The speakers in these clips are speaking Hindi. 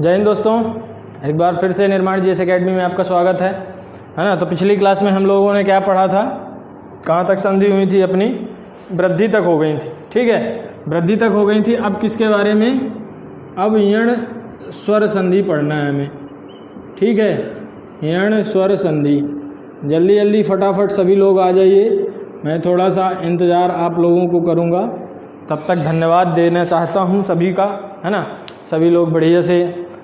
जय हिंद दोस्तों, एक बार फिर से निर्माण जीएस एकेडमी में आपका स्वागत है ना। तो पिछली क्लास में हम लोगों ने क्या पढ़ा था, कहाँ तक संधि हुई थी अपनी, वृद्धि तक हो गई थी। ठीक है, वृद्धि तक हो गई थी। अब किसके बारे में, अब यण स्वर संधि पढ़ना है हमें। ठीक है, यण स्वर संधि। जल्दी जल्दी फटाफट सभी लोग आ जाइए, मैं थोड़ा सा इंतज़ार आप लोगों को करूँगा। तब तक धन्यवाद देना चाहता हूँ सभी का, है ना। सभी लोग बढ़िया से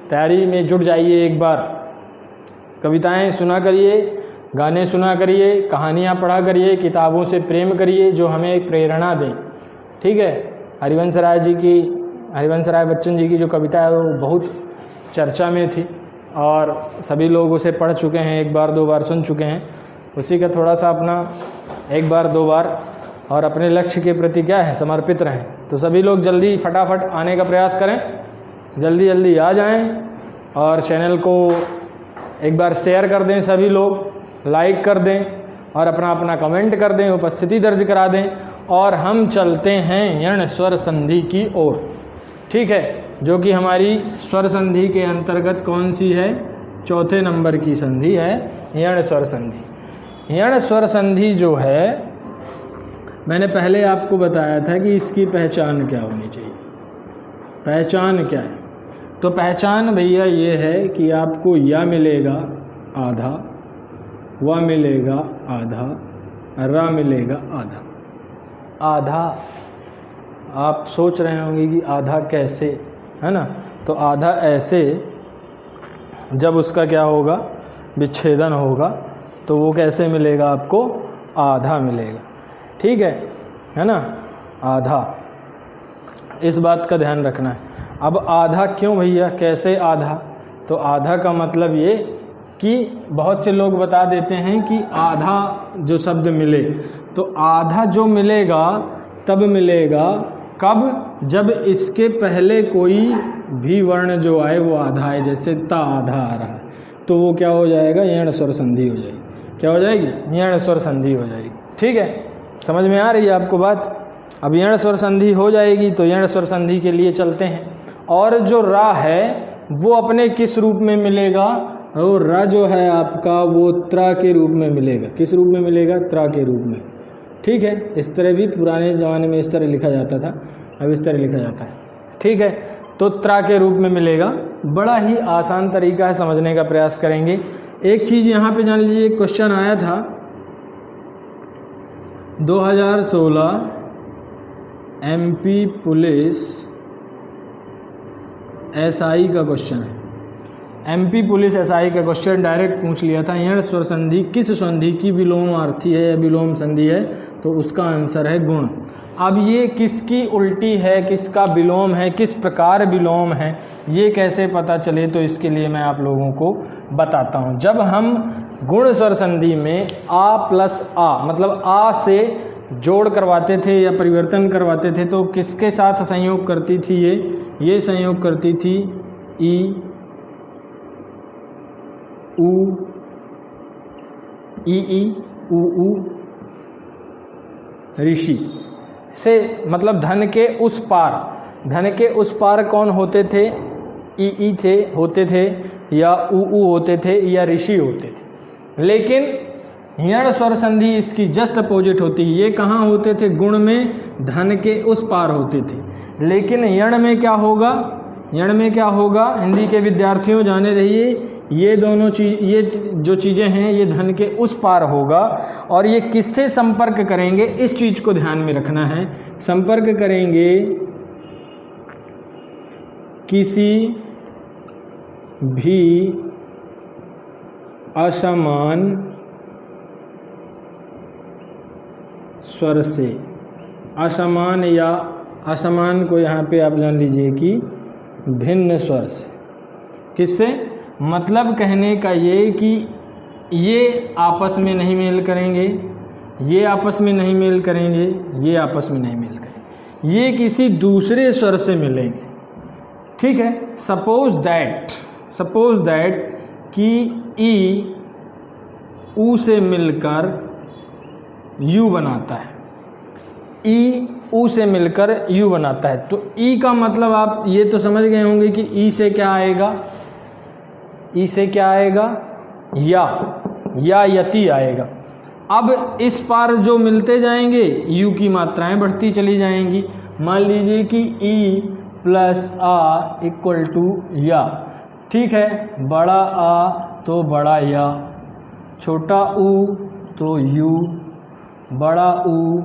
तैयारी में जुट जाइए। एक बार कविताएं सुना करिए, गाने सुना करिए, कहानियाँ पढ़ा करिए, किताबों से प्रेम करिए जो हमें प्रेरणा दें। ठीक है, हरिवंश राय बच्चन जी की जो कविता है वो बहुत चर्चा में थी और सभी लोग उसे पढ़ चुके हैं, एक बार दो बार सुन चुके हैं। उसी का थोड़ा सा अपना एक बार दो बार और अपने लक्ष्य के प्रति क्या है, समर्पित रहें। तो सभी लोग जल्दी फटाफट आने का प्रयास करें, जल्दी जल्दी आ जाएं और चैनल को एक बार शेयर कर दें, सभी लोग लाइक कर दें और अपना अपना कमेंट कर दें, उपस्थिति दर्ज करा दें। और हम चलते हैं यण स्वर संधि की ओर। ठीक है, जो कि हमारी स्वर संधि के अंतर्गत कौन सी है, चौथे नंबर की संधि है यण स्वर संधि। यण स्वर संधि जो है, मैंने पहले आपको बताया था कि इसकी पहचान क्या होनी चाहिए। पहचान क्या है, तो पहचान भैया ये है कि आपको या मिलेगा आधा, व मिलेगा आधा, रा मिलेगा आधा। आधा आप सोच रहे होंगे कि आधा कैसे, है ना। तो आधा ऐसे, जब उसका क्या होगा, विच्छेदन होगा, तो वो कैसे मिलेगा आपको, आधा मिलेगा। ठीक है ना, आधा। इस बात का ध्यान रखना है। अब आधा क्यों भैया, कैसे आधा, तो आधा का मतलब ये कि बहुत से लोग बता देते हैं कि आधा जो शब्द मिले, तो आधा जो मिलेगा तब मिलेगा कब, जब इसके पहले कोई भी वर्ण जो आए वो आधा है। जैसे ता आधा आ रहा है तो वो क्या हो जाएगा, यण स्वर संधि हो जाएगी। क्या हो जाएगी, यण स्वर संधि हो जाएगी। ठीक है, समझ में आ रही है आपको बात। अब यण स्वर संधि हो जाएगी तो यण स्वर संधि के लिए चलते हैं। और जो रा है वो अपने किस रूप में मिलेगा, और रा जो है आपका वो त्रा के रूप में मिलेगा। किस रूप में मिलेगा, त्रा के रूप में। ठीक है, इस तरह भी पुराने ज़माने में इस तरह लिखा जाता था, अब इस तरह लिखा जाता है। ठीक है, तो त्रा के रूप में मिलेगा। बड़ा ही आसान तरीका है, समझने का प्रयास करेंगे। एक चीज़ यहाँ पे जान लीजिए, क्वेश्चन आया था 2016 MP पुलिस SI का क्वेश्चन है। MP पुलिस SI का क्वेश्चन डायरेक्ट पूछ लिया था, यण स्वर संधि किस संधि की विलोमार्थी है या विलोम संधि है, तो उसका आंसर है गुण। अब ये किसकी उल्टी है, किसका विलोम है, किस प्रकार विलोम है, ये कैसे पता चले, तो इसके लिए मैं आप लोगों को बताता हूँ। जब हम गुण स्वर संधि में आ प्लस आ, मतलब आ से जोड़ करवाते थे या परिवर्तन करवाते थे, तो किसके साथ संयोग करती थी, ये संयोग करती थी ई उ, ई उ ऋषि से, मतलब धन के उस पार। धन के उस पार कौन होते थे, ई थे, होते थे, या उ होते थे, या ऋषि होते थे। लेकिन यण स्वर संधि इसकी जस्ट अपोजिट होती है। ये कहाँ होते थे, गुण में धन के उस पार होते थे। लेकिन यण में क्या होगा, यण में क्या होगा, हिंदी के विद्यार्थियों जाने रहिए, ये दोनों चीज, ये जो चीज़ें हैं ये धन के उस पार होगा। और ये किससे संपर्क करेंगे, इस चीज़ को ध्यान में रखना है। संपर्क करेंगे किसी भी असमान स्वर से। असमान या असमान को यहाँ पे आप जान लीजिए कि भिन्न स्वर से। किससे, मतलब कहने का ये कि ये आपस में नहीं मेल करेंगे, ये आपस में नहीं मेल करेंगे, ये आपस में नहीं मेल करेंगे, ये किसी दूसरे स्वर से मिलेंगे। ठीक है, सपोज दैट कि ई ऊ से मिलकर यू बनाता है, ई ऊ से मिलकर यू बनाता है। तो ई का मतलब आप ये तो समझ गए होंगे कि ई से क्या आएगा, ई से क्या आएगा, या यति आएगा। अब इस पार जो मिलते जाएंगे यू की मात्राएं बढ़ती चली जाएंगी। मान लीजिए कि ई प्लस आ इक्वल टू या, ठीक है, बड़ा आ तो बड़ा या, छोटा ऊ तो यू, बड़ा ऊ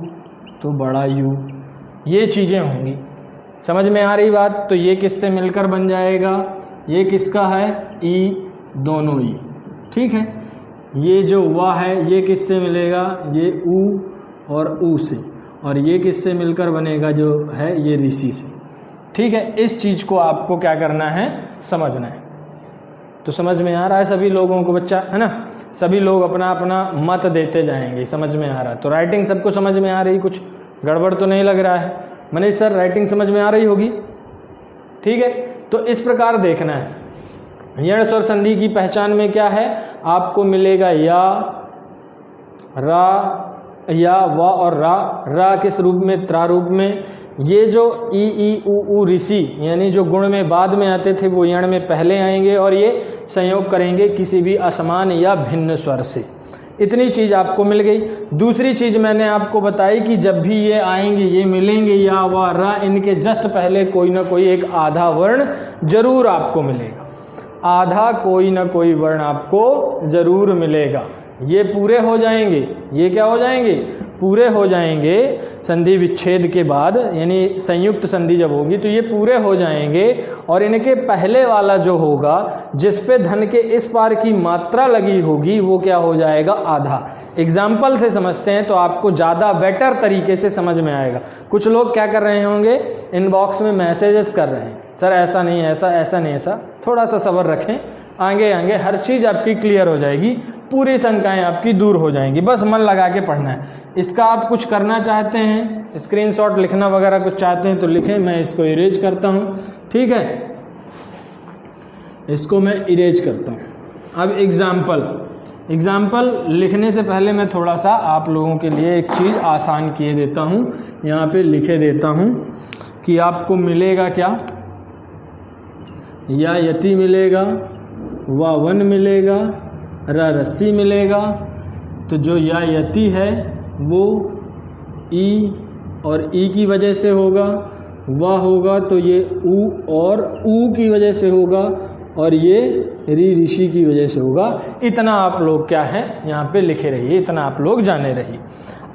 तो बड़ा यू, ये चीज़ें होंगी। समझ में आ रही बात? तो ये किससे मिलकर बन जाएगा, ये किसका है, ई, दोनों ई, ठीक है। ये जो वा है ये किससे मिलेगा, ये ऊ और ऊ से, और ये किससे मिलकर बनेगा जो है ये ऋषि से, ठीक है। इस चीज़ को आपको क्या करना है, समझना है। तो समझ में आ रहा है सभी लोगों को बच्चा, है ना? सभी लोग अपना अपना मत देते जाएंगे, समझ में आ रहा है। तो राइटिंग सबको समझ में आ रही, कुछ गड़बड़ तो नहीं लग रहा है? मनीष सर राइटिंग समझ में आ रही होगी, ठीक है। तो इस प्रकार देखना है। यण स्वर संधि की पहचान में क्या है, आपको मिलेगा या, रा, या, वा और रा किस रूप में, त्रा रूप में। ये जो ई ऊ ऋषि यानी जो गुण में बाद में आते थे वो यण में पहले आएंगे और ये संयोग करेंगे किसी भी असमान या भिन्न स्वर से। इतनी चीज़ आपको मिल गई। दूसरी चीज़ मैंने आपको बताई कि जब भी ये आएंगे, ये मिलेंगे या, वा, रा, इनके जस्ट पहले कोई ना कोई एक आधा वर्ण जरूर आपको मिलेगा, आधा कोई ना कोई वर्ण आपको जरूर मिलेगा। ये पूरे हो जाएंगे, ये क्या हो जाएंगे, पूरे हो जाएंगे संधि विच्छेद के बाद, यानी संयुक्त संधि जब होगी तो ये पूरे हो जाएंगे। और इनके पहले वाला जो होगा जिस पे धन के इस पार की मात्रा लगी होगी वो क्या हो जाएगा, आधा। एग्जाम्पल से समझते हैं तो आपको ज़्यादा बेटर तरीके से समझ में आएगा। कुछ लोग क्या कर रहे होंगे, इनबॉक्स में मैसेजेस कर रहे हैं, सर ऐसा नहीं, ऐसा नहीं, ऐसा। थोड़ा सा सब्र रखें, आगे आगे हर चीज़ आपकी क्लियर हो जाएगी, पूरी शंकाएं आपकी दूर हो जाएंगी। बस मन लगा के पढ़ना है। इसका आप कुछ करना चाहते हैं, स्क्रीनशॉट लिखना वगैरह कुछ चाहते हैं तो लिखें, मैं इसको इरेज करता हूँ, ठीक है। इसको मैं इरेज करता हूँ। अब एग्जाम्पल लिखने से पहले मैं थोड़ा सा आप लोगों के लिए एक चीज़ आसान किए देता हूँ, यहाँ पे लिखे देता हूँ कि आपको मिलेगा क्या, या यति मिलेगा, वा वन मिलेगा, रा रस्सी मिलेगा। तो जो या यति है वो ई और ई की वजह से होगा, वा होगा तो ये ऊ और ऊ की वजह से होगा, और ये ऋषि की वजह से होगा। इतना आप लोग क्या है यहाँ पे लिखे रहिए, इतना आप लोग जाने रहिए।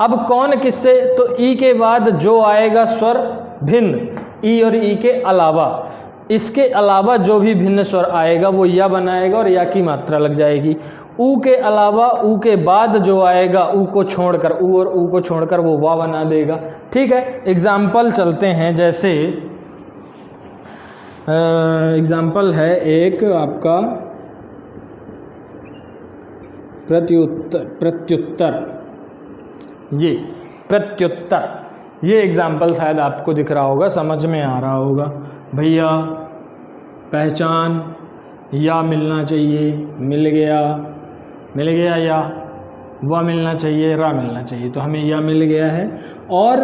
अब कौन किससे, तो ई के बाद जो आएगा स्वर भिन्न, ई और ई के अलावा, इसके अलावा जो भी भिन्न स्वर आएगा वो या बनाएगा और या की मात्रा लग जाएगी। ऊ के अलावा, ऊ के बाद जो आएगा, ऊ को छोड़कर, ऊ और ऊ को छोड़कर वो वा बना देगा, ठीक है। एग्जाम्पल चलते हैं, जैसे एग्जाम्पल है एक आपका प्रत्युत्तर, ये एग्जाम्पल शायद आपको दिख रहा होगा, समझ में आ रहा होगा। भैया पहचान, या मिलना चाहिए, मिल गया या, वा मिलना चाहिए, रा मिलना चाहिए, तो हमें या मिल गया है। और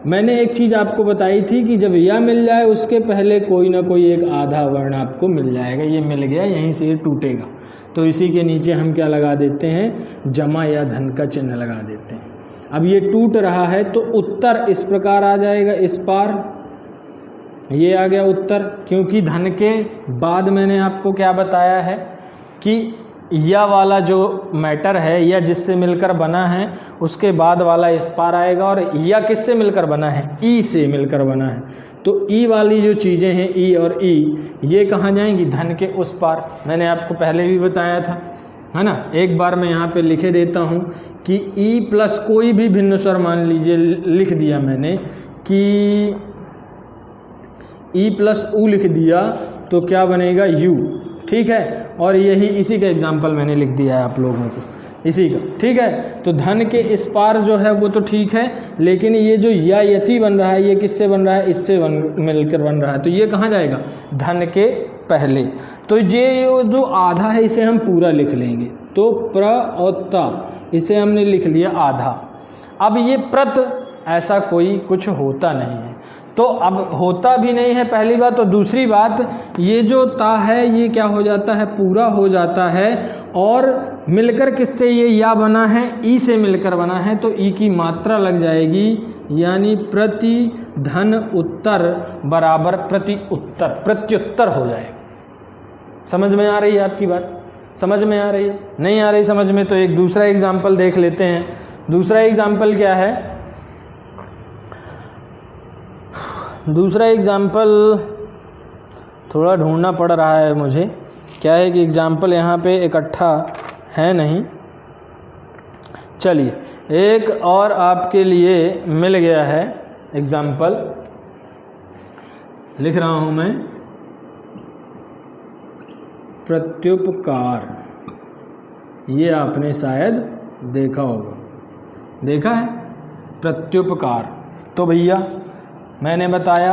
मैंने एक चीज़ आपको बताई थी कि जब या मिल जाए उसके पहले कोई ना कोई एक आधा वर्ण आपको मिल जाएगा। ये मिल गया, यहीं से ये टूटेगा, तो इसी के नीचे हम क्या लगा देते हैं, जमा या धन का चिन्ह लगा देते हैं। अब ये टूट रहा है तो उत्तर इस प्रकार आ जाएगा, इस पार ये आ गया उत्तर, क्योंकि धन के बाद मैंने आपको क्या बताया है कि या वाला जो मैटर है या जिससे मिलकर बना है उसके बाद वाला इस पार आएगा, और या किससे मिलकर बना है, ई से मिलकर बना है। तो ई वाली जो चीज़ें हैं, ई और ई, ये कहाँ जाएंगी, धन के उस पार। मैंने आपको पहले भी बताया था, है ना। एक बार मैं यहाँ पे लिखे देता हूँ कि ई प्लस कोई भी भिन्न स्वर, मान लीजिए लिख दिया मैंने कि ई प्लस ऊ लिख दिया तो क्या बनेगा, यू, ठीक है। और यही इसी का एग्जाम्पल मैंने लिख दिया है आप लोगों को, इसी का, ठीक है। तो धन के इस पार जो है वो तो ठीक है, लेकिन ये जो या यति बन रहा है ये किससे बन रहा है, इससे मिलकर बन रहा है, तो ये कहाँ जाएगा, धन के पहले। तो ये जो आधा है इसे हम पूरा लिख लेंगे, तो प्र और ता, इसे हमने लिख लिया आधा। अब ये प्रत ऐसा कोई कुछ होता नहीं है। तो अब होता भी नहीं है पहली बात, तो दूसरी बात ये जो ता है ये क्या हो जाता है, पूरा हो जाता है, और मिलकर किससे ये या बना है, ई से मिलकर बना है, तो ई की मात्रा लग जाएगी, यानी प्रति धन उत्तर बराबर प्रति उत्तर, प्रत्युत्तर हो जाएगा। समझ में आ रही है आपकी बात? समझ में आ रही है? नहीं आ रही समझ में तो एक दूसरा एग्जाम्पल देख लेते हैं। दूसरा एग्जाम्पल क्या है? दूसरा एग्जाम्पल थोड़ा ढूंढना पड़ रहा है मुझे, क्या है कि एग्जाम्पल यहाँ पे इकट्ठा है नहीं। चलिए एक और आपके लिए मिल गया है एग्जाम्पल, लिख रहा हूँ मैं, प्रत्युपकार। ये आपने शायद देखा होगा, देखा है प्रत्युपकार। तो भैया मैंने बताया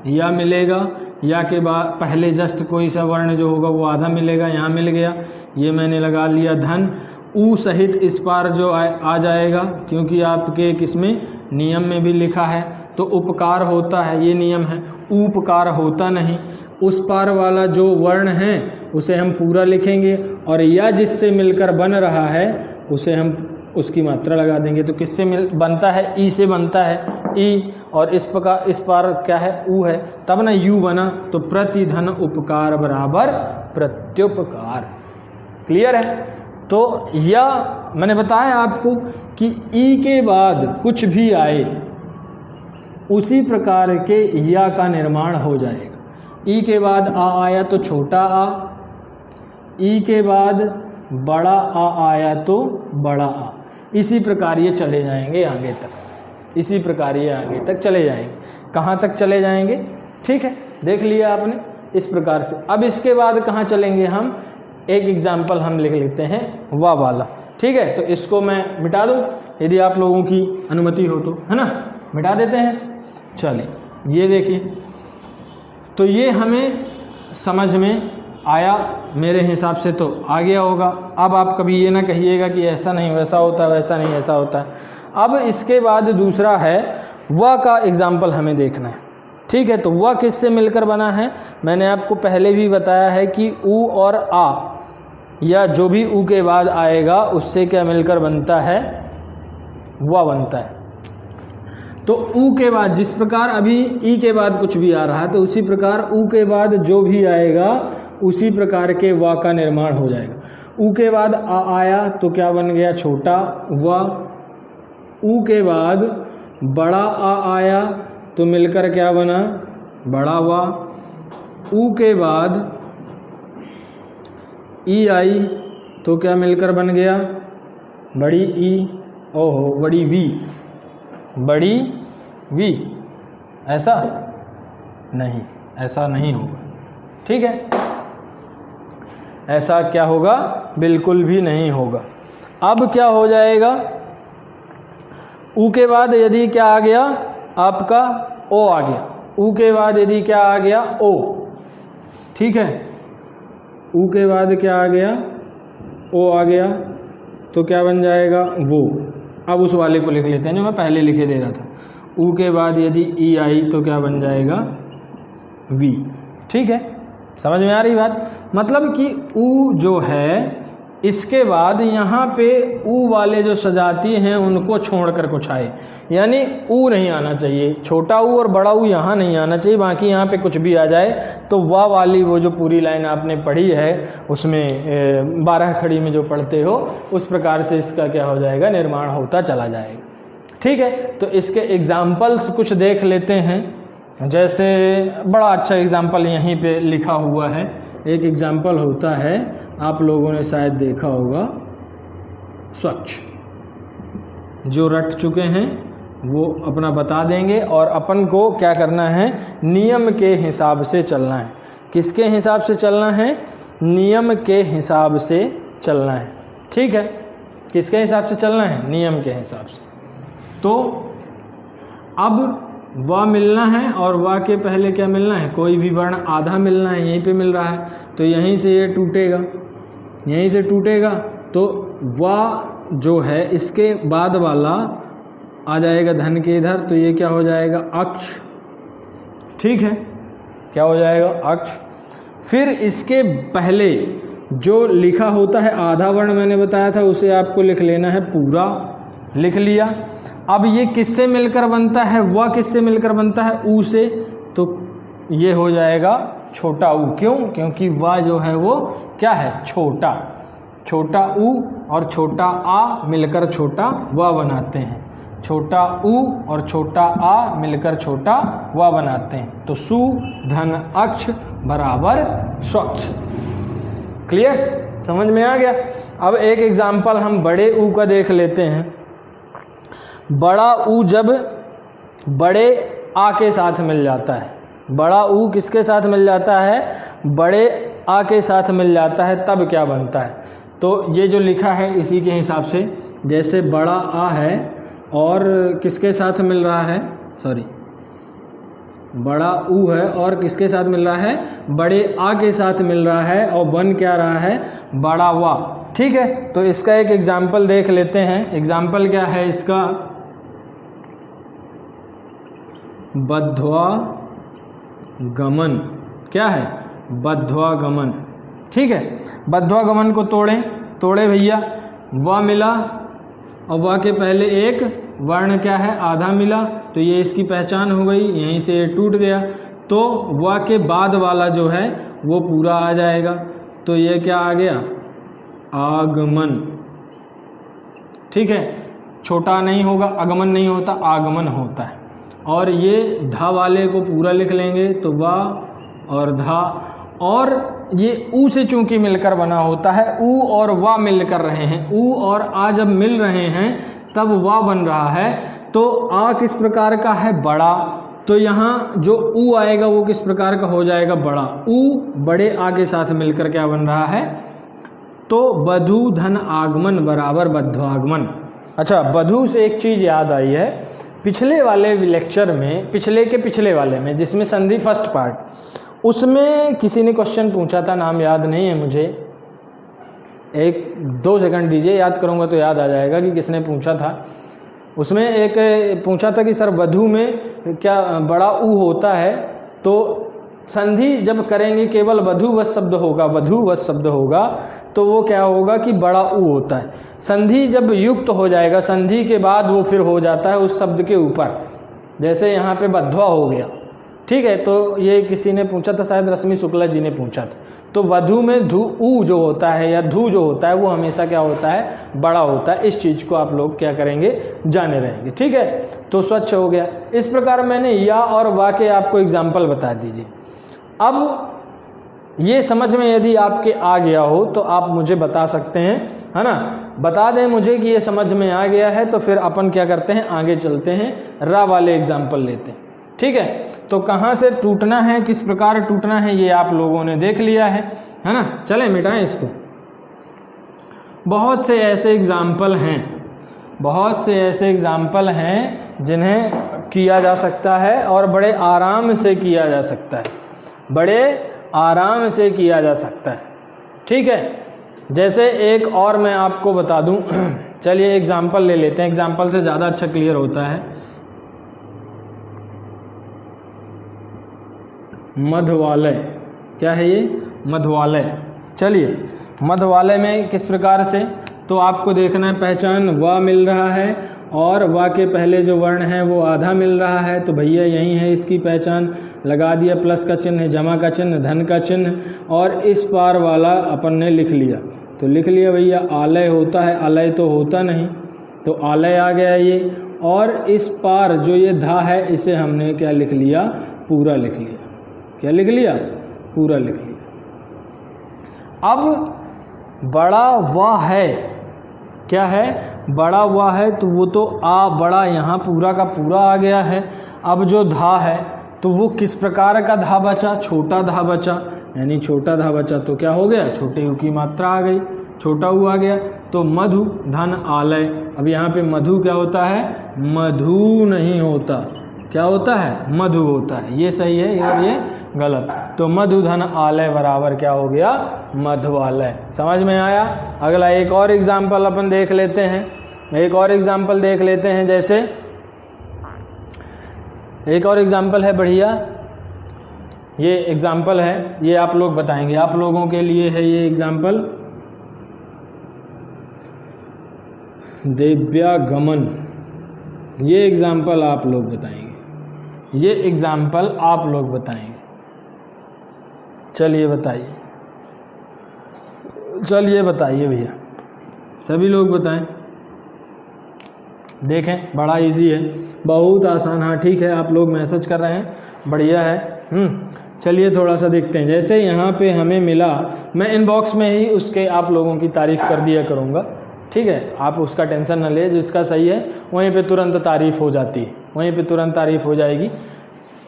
या मिलेगा, या के बाद पहले जस्ट कोई सा वर्ण जो होगा वो आधा मिलेगा, यहाँ मिल गया, ये मैंने लगा लिया धन, ऊ सहित इस पार जो आ जाएगा, क्योंकि आपके किसमें नियम में भी लिखा है, तो उपकार होता है, ये नियम है, उपकार होता नहीं। उस पार वाला जो वर्ण है उसे हम पूरा लिखेंगे, और या जिससे मिलकर बन रहा है उसे हम उसकी मात्रा लगा देंगे। तो किससे बनता है? ई से बनता है, ई, और इस प्रकार इस पार क्या है, ऊ है, तब ना यू बना, तो प्रतिधन उपकार बराबर प्रत्युपकार। क्लियर है? तो या मैंने बताया आपको कि ई के बाद कुछ भी आए उसी प्रकार के या का निर्माण हो जाएगा। ई के बाद आ आया तो छोटा आ, ई के बाद बड़ा आ आया तो बड़ा आ, इसी प्रकार ये चले जाएंगे आगे तक, इसी प्रकार ये आगे तक चले जाएंगे। कहाँ तक चले जाएंगे? ठीक है, देख लिया आपने इस प्रकार से। अब इसके बाद कहाँ चलेंगे हम? एक एग्जाम्पल हम लिख लेते हैं वाह वाला। ठीक है, तो इसको मैं मिटा दूँ यदि आप लोगों की अनुमति हो तो, है ना? मिटा देते हैं। चलिए ये देखिए, तो ये हमें समझ में आया, मेरे हिसाब से तो आ गया होगा। अब आप कभी ये ना कहिएगा कि ऐसा नहीं वैसा होता है, वैसा नहीं ऐसा होता है। अब इसके बाद दूसरा है वह का एग्जाम्पल हमें देखना है। ठीक है, तो वह किससे मिलकर बना है? मैंने आपको पहले भी बताया है कि ऊ और आ, या जो भी ऊ के बाद आएगा उससे क्या मिलकर बनता है? वह बनता है। तो ऊ के बाद जिस प्रकार अभी ई के बाद कुछ भी आ रहा है, तो उसी प्रकार ऊ के बाद जो भी आएगा उसी प्रकार के वा का निर्माण हो जाएगा। ऊ के बाद आ आया तो क्या बन गया? छोटा वा। ऊ के बाद बड़ा आ आया तो मिलकर क्या बना? बड़ा वा। ऊ के बाद ई आई तो क्या मिलकर बन गया? बड़ी ई, ओहो बड़ी वी, बड़ी वी। ऐसा नहीं, ऐसा नहीं होगा। ठीक है, ऐसा क्या होगा? बिल्कुल भी नहीं होगा। अब क्या हो जाएगा? ऊ के बाद यदि क्या आ गया आपका? ओ आ गया। ऊ के बाद यदि क्या आ गया? ओ। ठीक है, ऊ के बाद क्या आ गया? ओ आ गया, तो क्या बन जाएगा? वो। अब उस वाले को लिख लेते हैं जो मैं पहले लिखे दे रहा था। ऊ के बाद यदि ई आई तो क्या बन जाएगा? वी। ठीक है, समझ में आ रही बात? मतलब कि ऊ जो है इसके बाद यहाँ पे ऊ वाले जो सजाती हैं उनको छोड़कर कुछ आए, यानी ऊ नहीं आना चाहिए, छोटा ऊ और बड़ा ऊ यहाँ नहीं आना चाहिए, बाकी यहाँ पे कुछ भी आ जाए तो वाह वाली वो जो पूरी लाइन आपने पढ़ी है उसमें 12 खड़ी में जो पढ़ते हो उस प्रकार से इसका क्या हो जाएगा? निर्माण होता चला जाएगा। ठीक है, तो इसके एग्जाम्पल्स कुछ देख लेते हैं। जैसे बड़ा अच्छा एग्जाम्पल यहीं पे लिखा हुआ है। एक एग्जाम्पल होता है, आप लोगों ने शायद देखा होगा, स्वच्छ। जो रट चुके हैं वो अपना बता देंगे, और अपन को क्या करना है? नियम के हिसाब से चलना है। किसके हिसाब से चलना है? नियम के हिसाब से चलना है। ठीक है, किसके हिसाब से चलना है? नियम के हिसाब से। तो अब वा मिलना है, और वा के पहले क्या मिलना है? कोई भी वर्ण आधा मिलना है, यहीं पे मिल रहा है, तो यहीं से ये टूटेगा, यहीं से टूटेगा। तो वा जो है इसके बाद वाला आ जाएगा धन के इधर, तो ये क्या हो जाएगा अक्ष, ठीक है, क्या हो जाएगा अक्ष। फिर इसके पहले जो लिखा होता है आधा वर्ण मैंने बताया था, उसे आपको लिख लेना है पूरा, लिख लिया। अब ये किससे मिलकर बनता है, वह किससे मिलकर बनता है, ऊ से, तो ये हो जाएगा छोटा ऊ। क्यों, क्योंकि वह जो है वो क्या है, छोटा, छोटा ऊ और छोटा आ मिलकर छोटा व बनाते हैं, छोटा ऊ और छोटा आ मिलकर छोटा व बनाते हैं। तो सु धन अक्ष बराबर स्वच्छ। क्लियर, समझ में आ गया। अब एक एग्जाम्पल हम बड़े ऊ का देख लेते हैं। बड़ा ऊ जब बड़े आ के साथ मिल जाता है, बड़ा ऊ किसके साथ मिल जाता है, बड़े आ के साथ मिल जाता है, तब क्या बनता है। तो ये जो लिखा है इसी के हिसाब से, जैसे बड़ा आ है और किसके साथ मिल रहा है, सॉरी बड़ा ऊ है और किसके साथ मिल रहा है, बड़े आ के साथ मिल रहा है, और बन क्या रहा है, बड़ा वा। ठीक है, तो इसका एक एग्जाम्पल देख लेते हैं। एग्जाम्पल क्या है इसका, बद्ध्वा गमन, क्या है, बद्ध्वा गमन। ठीक है, बद्ध्वा गमन को तोड़े भैया, व मिला और व के पहले एक वर्ण क्या है, आधा मिला, तो ये इसकी पहचान हो गई, यहीं से ये टूट गया। तो व के बाद वाला जो है वो पूरा आ जाएगा, तो ये क्या आ गया, आगमन। ठीक है, छोटा नहीं होगा, आगमन नहीं होता, आगमन होता है। और ये धा वाले को पूरा लिख लेंगे, तो वा और धा, और ये ऊ से चूंकि मिलकर बना होता है, ऊ और वा मिलकर रहे हैं, ऊ और आ जब मिल रहे हैं तब वा बन रहा है। तो आ किस प्रकार का है, बड़ा, तो यहाँ जो ऊ आएगा वो किस प्रकार का हो जाएगा, बड़ा। ऊ बड़े आ के साथ मिलकर क्या बन रहा है, तो बधु धन आगमन बराबर बद्ध्वागमन। अच्छा, बधु से एक चीज याद आई है, पिछले वाले लेक्चर में, पिछले के पिछले वाले में, जिसमें संधि फर्स्ट पार्ट, उसमें किसी ने क्वेश्चन पूछा था, नाम याद नहीं है मुझे, 1-2 सेकंड दीजिए, याद करूंगा तो याद आ जाएगा कि किसने पूछा था। उसमें एक पूछा था कि सर वधु में क्या बड़ा ऊ होता है, तो संधि जब करेंगे केवल वधुवत शब्द होगा, वधुवत शब्द होगा, तो वो क्या होगा कि बड़ा ऊ होता है। संधि जब युक्त हो जाएगा, संधि के बाद वो फिर हो जाता है उस शब्द के ऊपर, जैसे यहाँ पे बद्ध्वा हो गया। ठीक है, तो ये किसी ने पूछा था, शायद रश्मि शुक्ला जी ने पूछा था। तो वधु में धु ऊ जो होता है या धु जो होता है वो हमेशा क्या होता है, बड़ा होता है। इस चीज़ को आप लोग क्या करेंगे, जाने रहेंगे। ठीक है, तो स्वच्छ हो गया। इस प्रकार मैंने या और वा के आपको एग्जाम्पल बता दीजिए। अब ये समझ में यदि आपके आ गया हो तो आप मुझे बता सकते हैं, है ना, बता दें मुझे कि ये समझ में आ गया है, तो फिर अपन क्या करते हैं, आगे चलते हैं, रा वाले एग्जाम्पल लेते हैं। ठीक है, तो कहाँ से टूटना है, किस प्रकार टूटना है, ये आप लोगों ने देख लिया है ना। चलें मिटाएं इसको। बहुत से ऐसे एग्जाम्पल हैं, बहुत से ऐसे एग्जाम्पल हैं जिन्हें किया जा सकता है और बड़े आराम से किया जा सकता है, बड़े आराम से किया जा सकता है। ठीक है, जैसे एक और मैं आपको बता दूं, चलिए एग्जाम्पल ले लेते हैं, एग्जाम्पल से ज़्यादा अच्छा क्लियर होता है। मधवालय, क्या है ये, मधवालय। चलिए, मधवालय में किस प्रकार से, तो आपको देखना है पहचान, वा मिल रहा है और वा के पहले जो वर्ण है वो आधा मिल रहा है, तो भैया यही है इसकी पहचान, लगा दिया, प्लस का चिन्ह, जमा का चिन्ह, धन का चिन्ह, और इस पार वाला अपन ने लिख लिया, तो लिख लिया भैया आलय होता है, अलय तो होता नहीं, तो आलय आ गया ये। और इस पार जो ये धा है इसे हमने क्या लिख लिया, पूरा लिख लिया। क्या लिख लिया, पूरा लिख लिया। अब बड़ा वाह है, क्या है, बड़ा वाह है, तो वो तो आ बड़ा यहाँ पूरा का पूरा आ गया है। अब जो धा है तो वो किस प्रकार का धा बचा, छोटा धा बचा, यानी छोटा धा बचा तो क्या हो गया, छोटे यू की मात्रा आ गई, छोटा यू आ गया, तो मधु धन आलय। अब यहाँ पे मधु क्या होता है, मधु नहीं होता, क्या होता है, मधु होता है। ये सही है और ये गलत, तो मधु धन आलय बराबर क्या हो गया, मधवालय। समझ में आया। अगला एक और एग्जाम्पल अपन देख लेते हैं, एक और एग्जाम्पल देख लेते हैं। जैसे एक और एग्जाम्पल है बढ़िया, ये एग्जाम्पल है, ये आप लोग बताएंगे, आप लोगों के लिए है ये एग्जाम्पल। दिव्यागमन, ये एग्जाम्पल आप लोग बताएंगे, ये एग्जाम्पल आप लोग बताएंगे। चलिए बताइए, चलिए बताइए भैया, सभी लोग बताएं। देखें बड़ा इजी है, बहुत आसान। हाँ ठीक है, आप लोग मैसेज कर रहे हैं, बढ़िया है। चलिए थोड़ा सा देखते हैं। जैसे यहाँ पे हमें मिला, मैं इनबॉक्स में ही उसके आप लोगों की तारीफ़ कर दिया करूँगा, ठीक है, आप उसका टेंशन न ले। जिसका सही है वहीं पे तुरंत तारीफ़ हो जाती है, वहीं पे तुरंत तारीफ़ हो जाएगी,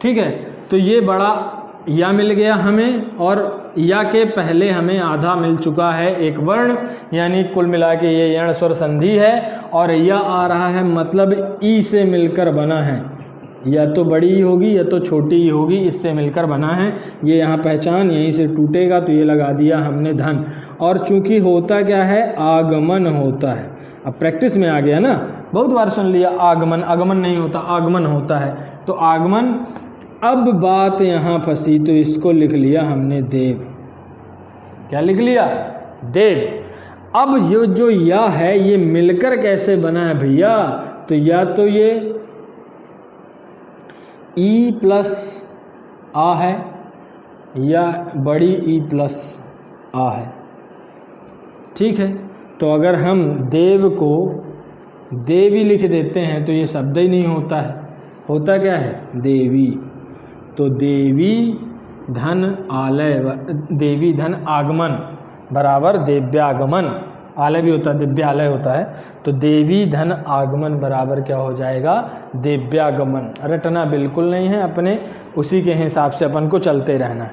ठीक है। तो ये बड़ा या मिल गया हमें, और या के पहले हमें आधा मिल चुका है एक वर्ण, यानी कुल मिला के ये यण स्वर संधि है। और या आ रहा है मतलब ई से मिलकर बना है, या तो बड़ी ही होगी या तो छोटी ही होगी, इससे मिलकर बना है। ये यहाँ पहचान, यहीं से टूटेगा तो ये लगा दिया हमने धन। और चूंकि होता क्या है, आगमन होता है। अब प्रैक्टिस में आ गया ना, बहुत बार सुन लिया आगमन, आगमन नहीं होता, आगमन होता है। तो आगमन, अब बात यहाँ फंसी, तो इसको लिख लिया हमने देव। क्या लिख लिया? देव। अब ये जो या है ये मिलकर कैसे बना है भैया? तो या तो ये ई प्लस आ है, या बड़ी ई प्लस आ है, ठीक है। तो अगर हम देव को देवी लिख देते हैं तो ये शब्द ही नहीं होता है, होता क्या है? देवी। तो देवी धन आलय, देवी धन आगमन बराबर दिव्यागमन। आलय भी होता है, दिव्यालय होता है। तो देवी धन आगमन बराबर क्या हो जाएगा? दिव्यागमन। रटना बिल्कुल नहीं है, अपने उसी के हिसाब से अपन को चलते रहना है,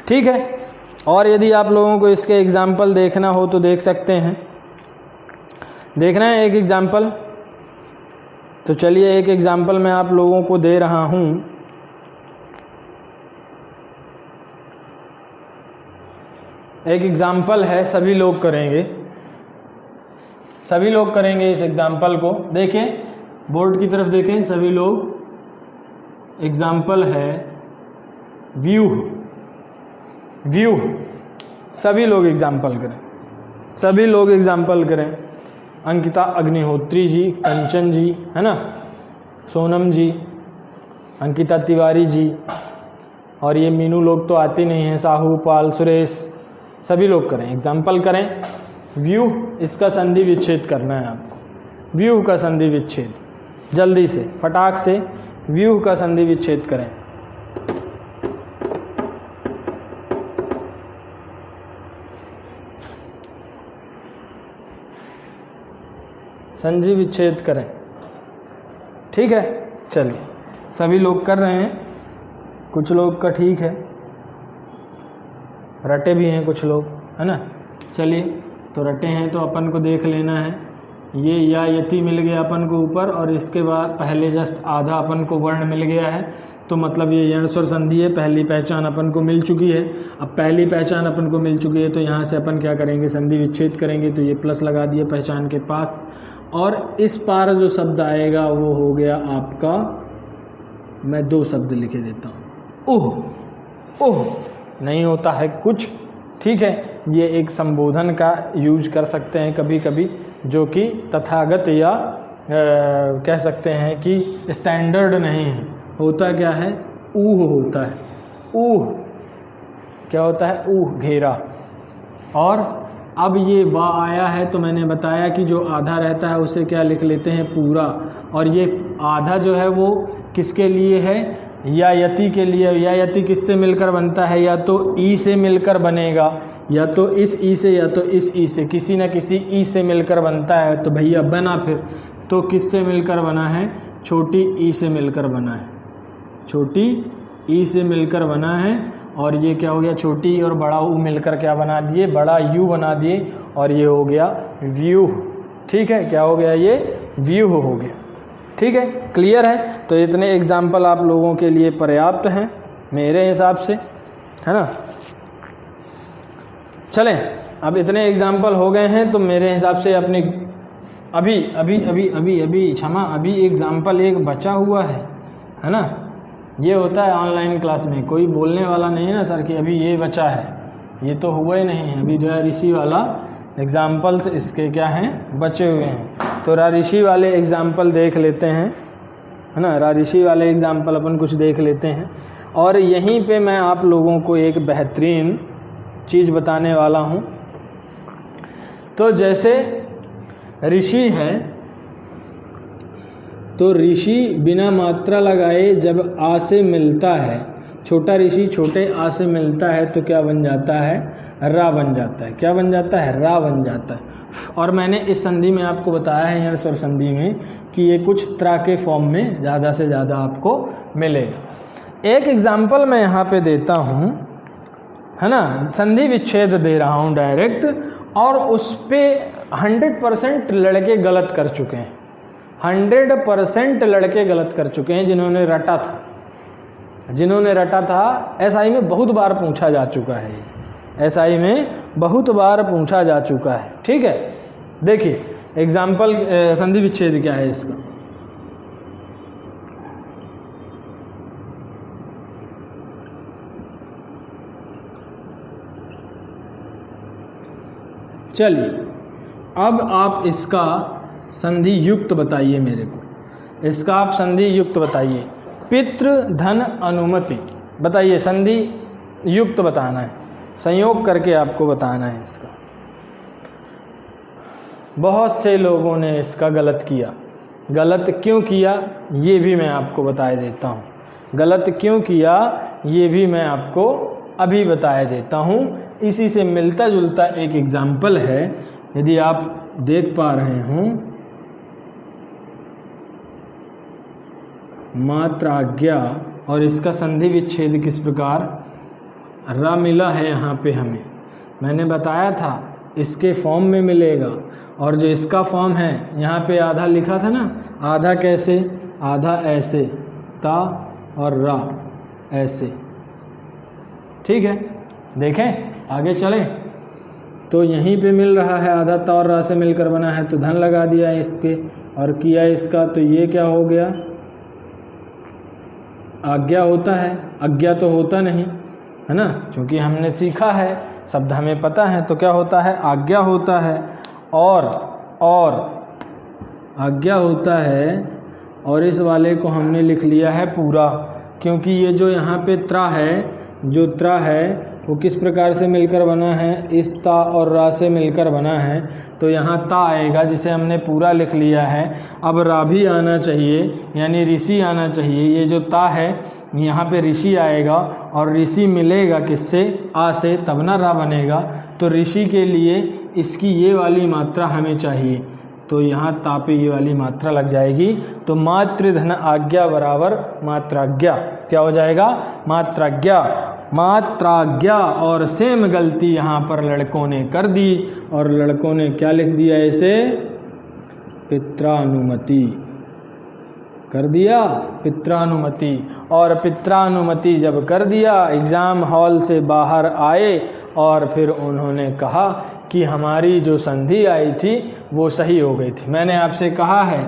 ठीक है। और यदि आप लोगों को इसके एग्जाम्पल देखना हो तो देख सकते हैं। देखना है एक एग्जाम्पल? तो चलिए एक एग्जाम्पल मैं आप लोगों को दे रहा हूँ। एक एग्जाम्पल है, सभी लोग करेंगे, सभी लोग करेंगे इस एग्जाम्पल को। देखें बोर्ड की तरफ देखें सभी लोग। एग्जाम्पल है व्यूह, व्यूह। सभी लोग एग्जाम्पल करें, सभी लोग एग्जाम्पल करें। अंकिता अग्निहोत्री जी, कंचन जी, है ना, सोनम जी, अंकिता तिवारी जी, और ये मीनू लोग तो आते नहीं हैं, साहू, पाल, सुरेश, सभी लोग करें, एग्जाम्पल करें। व्यूह, इसका संधि विच्छेद करना है आपको। व्यूह का संधि विच्छेद, जल्दी से फटाक से व्यूह का संधि विच्छेद करें। संधि विच्छेद करें, ठीक है। चलिए सभी लोग कर रहे हैं, कुछ लोग का ठीक है, रटे भी हैं कुछ लोग, है ना। चलिए तो रटे हैं तो अपन को देख लेना है। ये या यति मिल गया अपन को ऊपर, और इसके बाद पहले जस्ट आधा अपन को वर्ण मिल गया है, तो मतलब ये यण स्वर संधि है। पहली पहचान अपन को मिल चुकी है। अब पहली पहचान अपन को मिल चुकी है तो यहाँ से अपन क्या करेंगे? संधि विच्छेद करेंगे। तो ये प्लस लगा दिया पहचान के पास, और इस पार जो शब्द आएगा वो हो गया आपका, मैं दो शब्द लिखे देता हूँ, ओह। ओह नहीं होता है कुछ, ठीक है। ये एक संबोधन का यूज कर सकते हैं कभी कभी, जो कि तथागत या कह सकते हैं कि स्टैंडर्ड नहीं है। होता क्या है? ऊह होता है, ऊह। क्या होता है? ऊह, घेरा। और अब ये वाह आया है तो मैंने बताया कि जो आधा रहता है उसे क्या लिख लेते हैं? पूरा। और ये आधा जो है वो किसके लिए है? या यति के लिए। या यति किससे मिलकर बनता है? या तो ई से मिलकर बनेगा, या तो इस ई से, या तो इस ई से, किसी न किसी ई से मिलकर बनता है। तो भैया बना फिर तो किससे मिलकर बना है? छोटी ई से मिलकर बना है, छोटी ई से मिलकर बना है। और ये क्या हो गया? छोटी और बड़ा ऊ मिलकर क्या बना दिए? बड़ा यू बना दिए, और ये हो गया व्यूह, ठीक है। क्या हो गया? ये व्यूह हो गया, ठीक है। क्लियर है? तो इतने एग्जाम्पल आप लोगों के लिए पर्याप्त हैं मेरे हिसाब से, है ना। चलें, अब इतने एग्जाम्पल हो गए हैं तो मेरे हिसाब से अपने अभी अभी अभी अभी अभी क्षमा, अभी एग्जाम्पल एक बचा हुआ है ना। ये होता है ऑनलाइन क्लास में, कोई बोलने वाला नहीं है ना सर कि अभी ये बचा है, ये तो हुआ ही नहीं है, अभी जो है ऋषि वाला एग्जाम्पल्स इसके क्या हैं, बचे हुए हैं। तो ऋषि वाले एग्जाम्पल देख लेते हैं, है ना, ऋषि वाले एग्जाम्पल अपन कुछ देख लेते हैं। और यहीं पे मैं आप लोगों को एक बेहतरीन चीज़ बताने वाला हूँ। तो जैसे ऋषि है, तो ऋषि बिना मात्रा लगाए जब आ से मिलता है, छोटा ऋषि छोटे आ से मिलता है तो क्या बन जाता है, रा बन जाता है। क्या बन जाता है, रा बन जाता है। और मैंने इस संधि में आपको बताया है, यहाँ स्वर संधि में, कि ये कुछ त्रा के फॉर्म में ज़्यादा से ज़्यादा आपको मिलेगा। एक एग्जाम्पल मैं यहाँ पे देता हूँ, है ना, संधि विच्छेद दे रहा हूँ डायरेक्ट, और उस पर 100% लड़के गलत कर चुके हैं। 100% लड़के गलत कर चुके हैं जिन्होंने रटा था। जिन्होंने रटा था, एसआई में बहुत बार पूछा जा चुका है, एसआई में बहुत बार पूछा जा चुका है। ठीक है, देखिए एग्जाम्पल संधि विच्छेद क्या है इसका। चलिए अब आप इसका संधि युक्त बताइए मेरे को, इसका आप संधि युक्त बताइए। पितृ धन अनुमति बताइए, संधि युक्त बताना है, संयोग करके आपको बताना है इसका। बहुत से लोगों ने इसका गलत किया। गलत क्यों किया ये भी मैं आपको बता देता हूँ। गलत क्यों किया ये भी मैं आपको अभी बता देता हूँ। इसी से मिलता जुलता एक एग्जाम्पल है, यदि आप देख पा रहे हों, मात्राज्ञा, और इसका संधि विच्छेद किस प्रकार, रा मिला है यहाँ पे हमें, मैंने बताया था इसके फॉर्म में मिलेगा। और जो इसका फॉर्म है यहाँ पे आधा लिखा था ना, आधा कैसे, आधा ऐसे, ता और रा ऐसे। ठीक है, देखें आगे चलें, तो यहीं पे मिल रहा है, आधा ता और रा से मिलकर बना है, तो धन लगा दिया इसके और किया इसका, तो ये क्या हो गया, आज्ञा होता है। आज्ञा तो होता नहीं है ना, क्योंकि हमने सीखा है, शब्द हमें पता है, तो क्या होता है, आज्ञा होता है। और आज्ञा होता है, और इस वाले को हमने लिख लिया है पूरा, क्योंकि ये जो यहाँ पे त्रा है, जो त्रा है वो किस प्रकार से मिलकर बना है, इस ता और रा से मिलकर बना है, तो यहाँ ता आएगा जिसे हमने पूरा लिख लिया है। अब रा भी आना चाहिए, यानी ऋषि आना चाहिए। ये जो ता है यहाँ पे ऋषि आएगा, और ऋषि मिलेगा किससे, आ से, तब ना रा बनेगा। तो ऋषि के लिए इसकी ये वाली मात्रा हमें चाहिए, तो यहाँ ता पे ये वाली मात्रा लग जाएगी। तो मातृधन आज्ञा बराबर मात्राज्ञा, क्या हो जाएगा, मात्राज्ञा। मात्राज्ञा, और सेम गलती यहाँ पर लड़कों ने कर दी, और लड़कों ने क्या लिख दिया, इसे पित्रानुमति कर दिया, पित्रानुमति। और पित्रानुमति जब कर दिया, एग्ज़ाम हॉल से बाहर आए और फिर उन्होंने कहा कि हमारी जो संधि आई थी वो सही हो गई थी। मैंने आपसे कहा है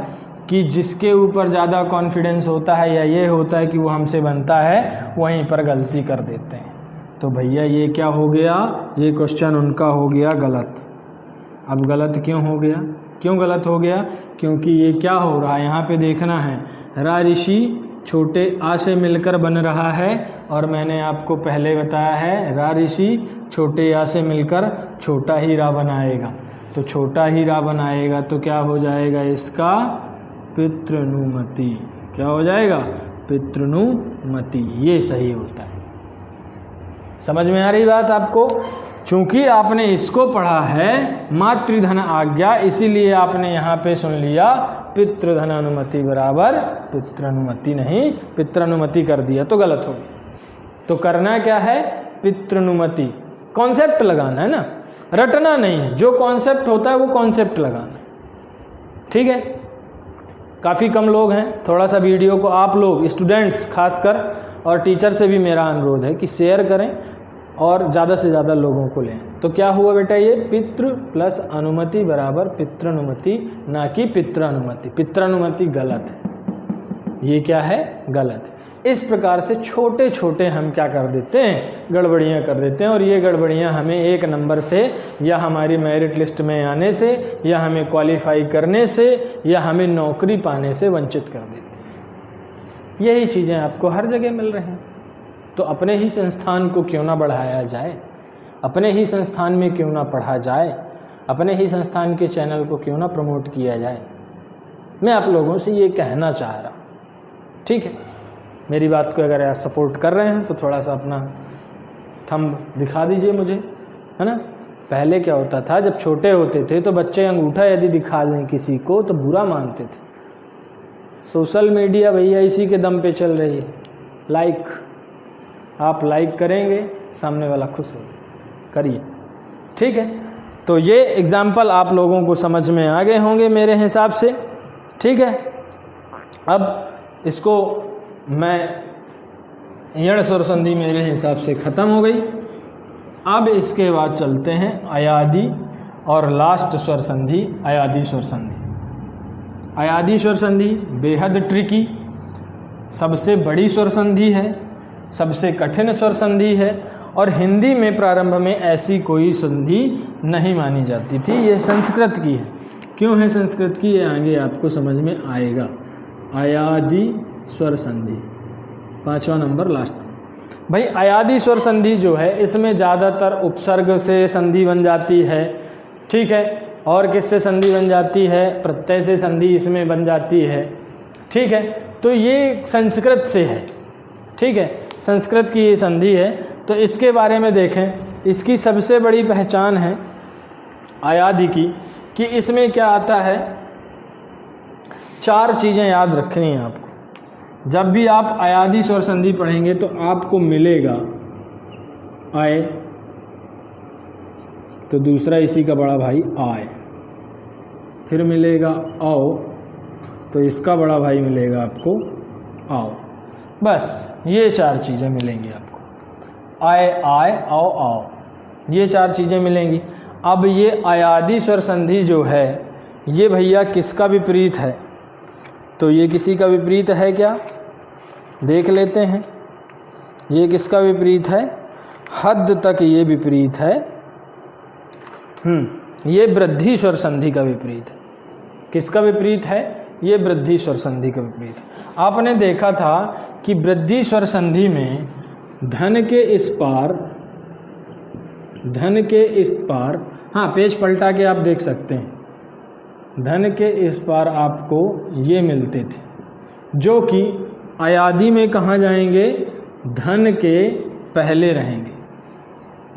कि जिसके ऊपर ज़्यादा कॉन्फिडेंस होता है, या ये होता है कि वो हमसे बनता है, वहीं पर गलती कर देते हैं। तो भैया ये क्या हो गया, ये क्वेश्चन उनका हो गया गलत। अब गलत क्यों हो गया, क्यों गलत हो गया, क्योंकि ये क्या हो रहा है, यहाँ पे देखना है, रा ऋषि छोटे आ से मिलकर बन रहा है, और मैंने आपको पहले बताया है रा ऋषि छोटे आ से मिलकर छोटा ही रा बनाएगा। तो छोटा ही रा बनाएगा तो क्या हो जाएगा इसका, पितृनुमति। क्या हो जाएगा, पितृनुमति। ये सही होता है। समझ में आ रही बात आपको? चूंकि आपने इसको पढ़ा है मातृधन आज्ञा, इसीलिए आपने यहाँ पे सुन लिया पितृधन अनुमति बराबर पितृनुमति, नहीं पितृनुमति कर दिया तो गलत हो गया। तो करना क्या है, पितृनुमति। कॉन्सेप्ट लगाना है ना, रटना नहीं है। जो कॉन्सेप्ट होता है वो कॉन्सेप्ट लगाना है। ठीक है, काफ़ी कम लोग हैं, थोड़ा सा वीडियो को आप लोग स्टूडेंट्स खासकर, और टीचर से भी मेरा अनुरोध है कि शेयर करें और ज़्यादा से ज़्यादा लोगों को लें। तो क्या हुआ बेटा, ये पितृ प्लस अनुमति बराबर पितृनुमति, ना कि पितृनुमति। पितृनुमति गलत है, ये क्या है, गलत है। इस प्रकार से छोटे छोटे हम क्या कर देते हैं, गड़बड़ियाँ कर देते हैं, और ये गड़बड़ियाँ हमें एक नंबर से या हमारी मेरिट लिस्ट में आने से या हमें क्वालिफाई करने से या हमें नौकरी पाने से वंचित कर देती हैं। यही चीज़ें आपको हर जगह मिल रही हैं। तो अपने ही संस्थान को क्यों ना बढ़ाया जाए, अपने ही संस्थान में क्यों ना पढ़ा जाए, अपने ही संस्थान के चैनल को क्यों ना प्रमोट किया जाए। मैं आप लोगों से ये कहना चाह रहा हूँ, ठीक है। मेरी बात को अगर आप सपोर्ट कर रहे हैं तो थोड़ा सा अपना थंब दिखा दीजिए मुझे, है ना। पहले क्या होता था, जब छोटे होते थे तो बच्चे अंगूठा यदि दिखा दें किसी को तो बुरा मानते थे। सोशल मीडिया भैया इसी के दम पे चल रही है। लाइक, आप लाइक करेंगे, सामने वाला खुश हो, करिए, ठीक है। तो ये एग्जाम्पल आप लोगों को समझ में आ गए होंगे मेरे हिसाब से, ठीक है। अब इसको मैं यण स्वर संधि मेरे हिसाब से ख़त्म हो गई। अब इसके बाद चलते हैं अयादी और लास्ट स्वर संधि, अयादी स्वर संधि। अयादी स्वर संधि बेहद ट्रिकी, सबसे बड़ी स्वर संधि है, सबसे कठिन स्वर संधि है, और हिंदी में प्रारंभ में ऐसी कोई संधि नहीं मानी जाती थी। ये संस्कृत की है। क्यों है संस्कृत की, ये आगे आपको समझ में आएगा। अयादी स्वर संधि 5वां नंबर लास्ट। भाई अयादी स्वर संधि जो है इसमें ज़्यादातर उपसर्ग से संधि बन जाती है, ठीक है। और किससे संधि बन जाती है, प्रत्यय से संधि इसमें बन जाती है, ठीक है। तो ये संस्कृत से है, ठीक है, संस्कृत की ये संधि है। तो इसके बारे में देखें, इसकी सबसे बड़ी पहचान है अयादी की कि इसमें क्या आता है, 4 चीज़ें याद रखनी हैं आपको। जब भी आप अयादी स्वर संधि पढ़ेंगे तो आपको मिलेगा आए, तो दूसरा इसी का बड़ा भाई आए, फिर मिलेगा आओ, तो इसका बड़ा भाई मिलेगा आपको आओ। बस ये 4 चीज़ें मिलेंगी आपको, आए आए आओ आओ, ये 4 चीज़ें मिलेंगी। अब ये अयादी स्वर संधि जो है ये भैया किसका विपरीत है, तो ये किसी का विपरीत है क्या, देख लेते हैं। ये किसका विपरीत है, हद तक ये विपरीत है, ये वृद्धि स्वर संधि का विपरीत है। किसका विपरीत है, ये वृद्धि स्वर संधि का विपरीत है। आपने देखा था कि वृद्धि स्वर संधि में धन के इस पार, धन के इस पार, हाँ पेज पलटा के आप देख सकते हैं, धन के इस पार आपको ये मिलते थे, जो कि अयादी में कहाँ जाएंगे, धन के पहले रहेंगे,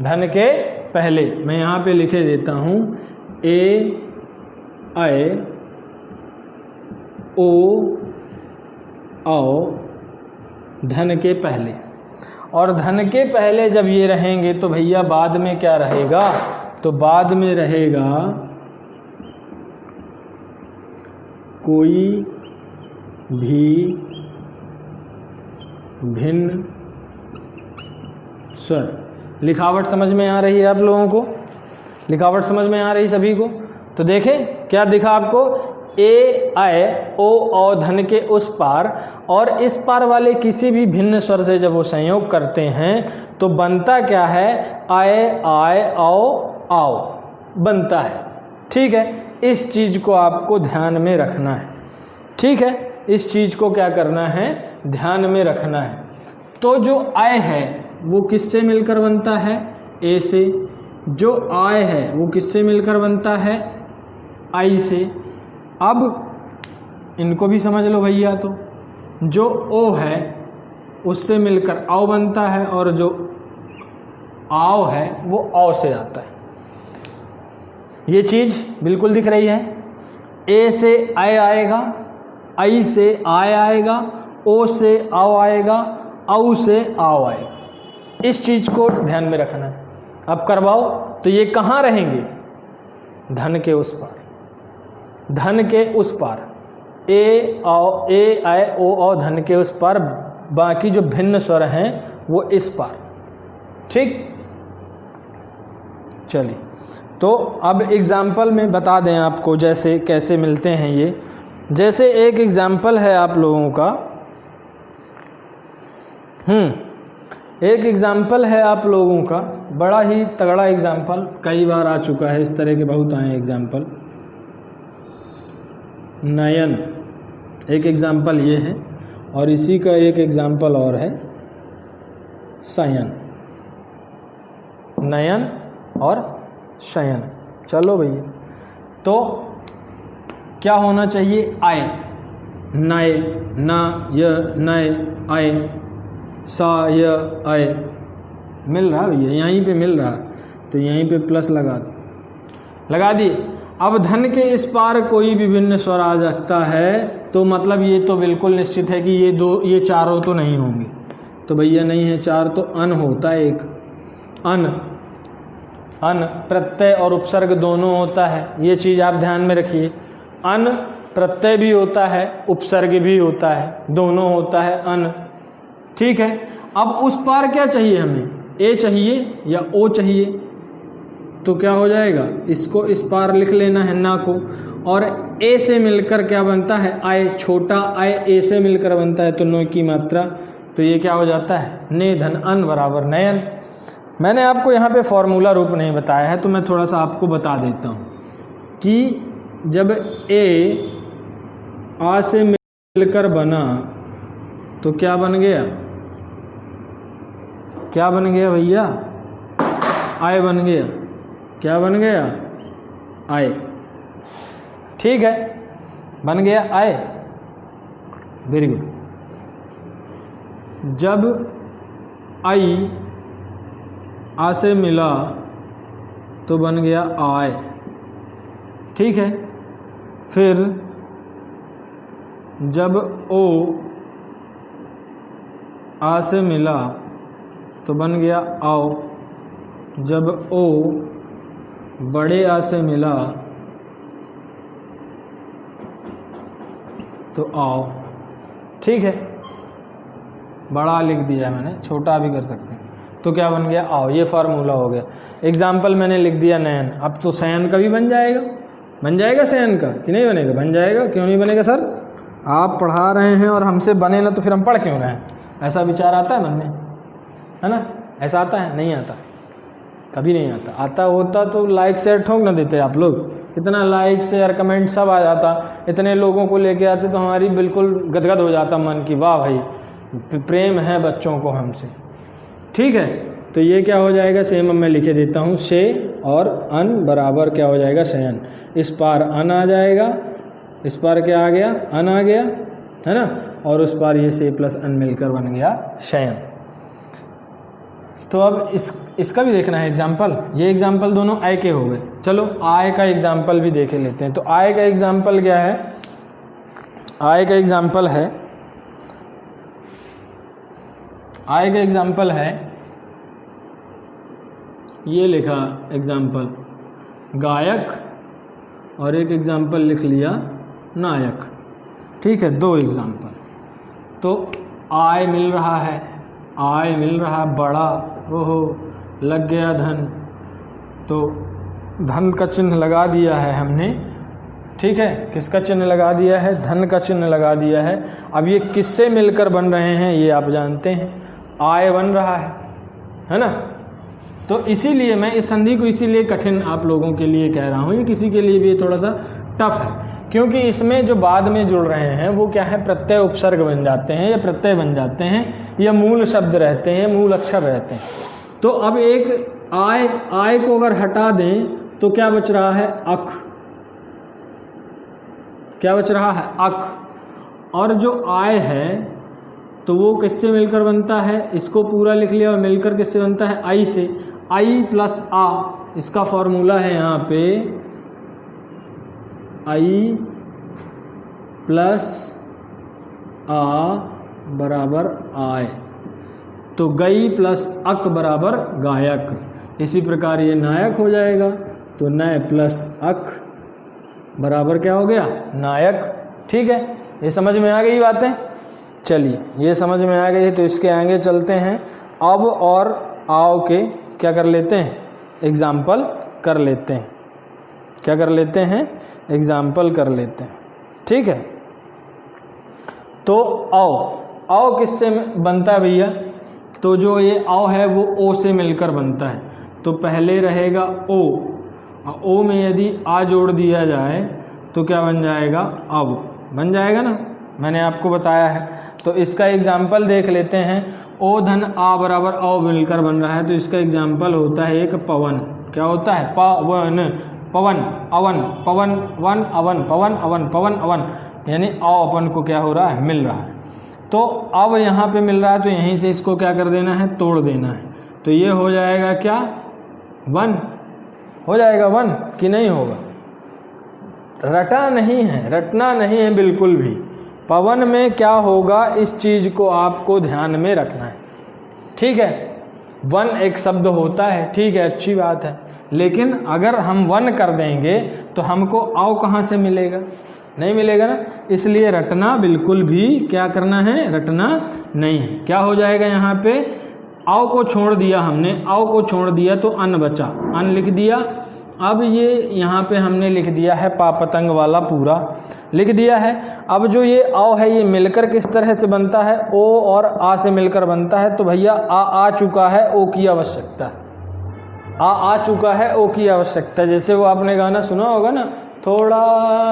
धन के पहले। मैं यहाँ पे लिखे देता हूँ ए आए ओ आओ, धन के पहले। और धन के पहले जब ये रहेंगे तो भैया बाद में क्या रहेगा, तो बाद में रहेगा कोई भी भिन्न स्वर। लिखावट समझ में आ रही है आप लोगों को, लिखावट समझ में आ रही सभी को। तो देखें क्या दिखा आपको, ए आए ओ औ धन के उस पार, और इस पार वाले किसी भी भिन्न स्वर से जब वो संयोग करते हैं तो बनता क्या है, आए आए आओ आओ बनता है, ठीक है। इस चीज़ को आपको ध्यान में रखना है, ठीक है, इस चीज़ को क्या करना है, ध्यान में रखना है। तो जो आय है वो किससे मिलकर बनता है, ए से। जो आय है वो किससे मिलकर बनता है, आई से। अब इनको भी समझ लो भैया। तो जो ओ है उससे मिलकर आओ बनता है, और जो आओ है वो औ से आता है। ये चीज़ बिल्कुल दिख रही है। ए से आय आएगा, आई से आय आएगा, ओ से आओ आएगा, औ से आओ आएगा। इस चीज़ को ध्यान में रखना है। अब करवाओ तो ये कहाँ रहेंगे, धन के उस पार, धन के उस पार। ए आओ, ए आए ओ औ धन के उस पार, बाकी जो भिन्न स्वर हैं वो इस पार, ठीक। चलिए तो अब एग्जाम्पल में बता दें आपको जैसे कैसे मिलते हैं ये। जैसे एक एग्जाम्पल है आप लोगों का, एक एग्जाम्पल है आप लोगों का, बड़ा ही तगड़ा एग्जाम्पल, कई बार आ चुका है, इस तरह के बहुत आए एग्जाम्पल। नयन एक एग्जाम्पल ये है, और इसी का एक एग्जाम्पल और है शयन। नयन और शयन। चलो भैया, तो क्या होना चाहिए? आय, नय, ना, य, नय, आय, सा, य, आय। मिल रहा भैया, यहीं पे मिल रहा, तो यहीं पे प्लस लगा दी। अब धन के इस पार कोई विभिन्न स्वर आ सकता है, तो मतलब ये तो बिल्कुल निश्चित है कि ये चारों तो नहीं होंगे। तो भैया नहीं है चार, तो अन होता है एक। अन प्रत्यय और उपसर्ग दोनों होता है, ये चीज़ आप ध्यान में रखिए। अन प्रत्यय भी होता है, उपसर्ग भी होता है, दोनों होता है अन। ठीक है, अब उस पार क्या चाहिए हमें? ए चाहिए या ओ चाहिए? तो क्या हो जाएगा, इसको इस पार लिख लेना है ना को, और ए से मिलकर क्या बनता है? आय। छोटा आय ए से मिलकर बनता है, तो नो की मात्रा, तो ये क्या हो जाता है? ने धन अन बराबर नयन। मैंने आपको यहाँ पे फॉर्मूला रूप नहीं बताया है, तो मैं थोड़ा सा आपको बता देता हूँ कि जब ए आ से मिलकर बना तो क्या बन गया? क्या बन गया भैया? आय बन गया। क्या बन गया? आय। ठीक है, बन गया आय, वेरी गुड। जब आई आ से मिला तो बन गया आय। ठीक है, फिर जब ओ आ से मिला तो बन गया आओ। जब ओ बड़े आ से मिला तो आओ। ठीक है, बड़ा लिख दिया मैंने, छोटा भी कर सकते हैं, तो क्या बन गया? आओ। ये फार्मूला हो गया। एग्जाम्पल मैंने लिख दिया नयन। अब तो शयन का भी बन जाएगा। बन जाएगा शयन का कि नहीं बनेगा? बन जाएगा। क्यों नहीं बनेगा सर? आप पढ़ा रहे हैं और हमसे बने ना, तो फिर हम पढ़ क्यों रहे हैं? ऐसा विचार आता है मन में, है ना? ऐसा आता है? नहीं आता, कभी नहीं आता। आता होता तो लाइक शेयर ठोक ना देते आप लोग? इतना लाइक शेयर कमेंट सब आ जाता, इतने लोगों को लेके आते तो हमारी बिल्कुल गदगद हो जाता मन की, वाह भाई प्रेम है बच्चों को हमसे। ठीक है, तो ये क्या हो जाएगा? सेम मैं लिखे देता हूँ, से और अन बराबर क्या हो जाएगा? शयन। इस पार अन आ जाएगा, इस पार क्या आ गया? अन आ गया, है ना? और उस पार ये से प्लस अन मिलकर बन गया शयन। तो अब इसका भी देखना है एग्जाम्पल। ये एग्जाम्पल दोनों आय के हो गए। चलो आय का एग्जाम्पल भी देख लेते हैं। तो आय का एग्जाम्पल क्या है? आय का एग्जाम्पल है, आय का एग्जाम्पल है, ये लिखा एग्जाम्पल गायक, और एक एग्जाम्पल लिख लिया नायक। ठीक है, दो एग्जाम्पल। तो आय मिल रहा है, आय मिल रहा बड़ा, ओहो लग गया धन, तो धन का चिन्ह लगा दिया है हमने। ठीक है, किसका चिन्ह लगा दिया है? धन का चिन्ह लगा दिया है। अब ये किससे मिलकर बन रहे हैं ये आप जानते हैं, आय बन रहा है ना? तो इसीलिए मैं इस संधि को इसीलिए कठिन आप लोगों के लिए कह रहा हूँ, ये किसी के लिए भी थोड़ा सा टफ है, क्योंकि इसमें जो बाद में जुड़ रहे हैं वो क्या है? प्रत्यय उपसर्ग बन जाते हैं, या प्रत्यय बन जाते हैं, या मूल शब्द रहते हैं, मूल अक्षर रहते हैं। तो अब एक आय को अगर हटा दें तो क्या बच रहा है? अक। क्या बच रहा है? अक। और जो आय है तो वो किससे मिलकर बनता है? इसको पूरा लिख लिया, और मिलकर किससे बनता है? आई से। आई प्लस आ, इसका फॉर्मूला है यहाँ पे आई प्लस आ बराबर आय। तो गई प्लस अक बराबर गायक। इसी प्रकार ये नायक हो जाएगा, तो नय प्लस अक बराबर क्या हो गया? नायक। ठीक है, ये समझ में आ गई बातें? चलिए, ये समझ में आ गई, तो इसके आगे चलते हैं। अब और आओ के क्या कर लेते हैं? एग्जाम्पल कर लेते हैं। क्या कर लेते हैं? एग्जाम्पल कर लेते हैं। ठीक है, तो आओ, आओ किससे बनता है भैया? तो जो ये औ है वो ओ से मिलकर बनता है, तो पहले रहेगा ओ, और ओ में यदि आ जोड़ दिया जाए तो क्या बन जाएगा, अब बन जाएगा ना, मैंने आपको बताया है। तो इसका एग्जाम्पल देख लेते हैं। ओ धन आ बराबर औ मिलकर बन रहा है, तो इसका एग्जाम्पल होता है एक पवन। क्या होता है, पवन, पवन, अवन, पवन, वन, अवन, पवन, अवन, पवन, अवन, यानी औ अपन को क्या हो रहा है, मिल रहा है। तो अब यहाँ पे मिल रहा है, तो यहीं से इसको क्या कर देना है, तोड़ देना है। तो ये हो जाएगा क्या, वन हो जाएगा, वन कि नहीं होगा। रटा नहीं है, रटना नहीं है बिल्कुल भी। पवन में क्या होगा, इस चीज़ को आपको ध्यान में रखना है, ठीक है। वन एक शब्द होता है, ठीक है, अच्छी बात है, लेकिन अगर हम वन कर देंगे तो हमको औ कहाँ से मिलेगा, नहीं मिलेगा ना। इसलिए रटना बिल्कुल भी क्या करना है, रटना नहीं है। क्या हो जाएगा यहाँ पे, औ को छोड़ दिया हमने, औ को छोड़ दिया तो अन बचा, अन लिख दिया। अब ये यहाँ पे हमने लिख दिया है पापतंग वाला पूरा लिख दिया है। अब जो ये औ है ये मिलकर किस तरह से बनता है, ओ और आ से मिलकर बनता है। तो भैया आ चुका है, ओ की आवश्यकता है, आ चुका है, ओ की आवश्यकता। जैसे वो आपने गाना सुना होगा ना, थोड़ा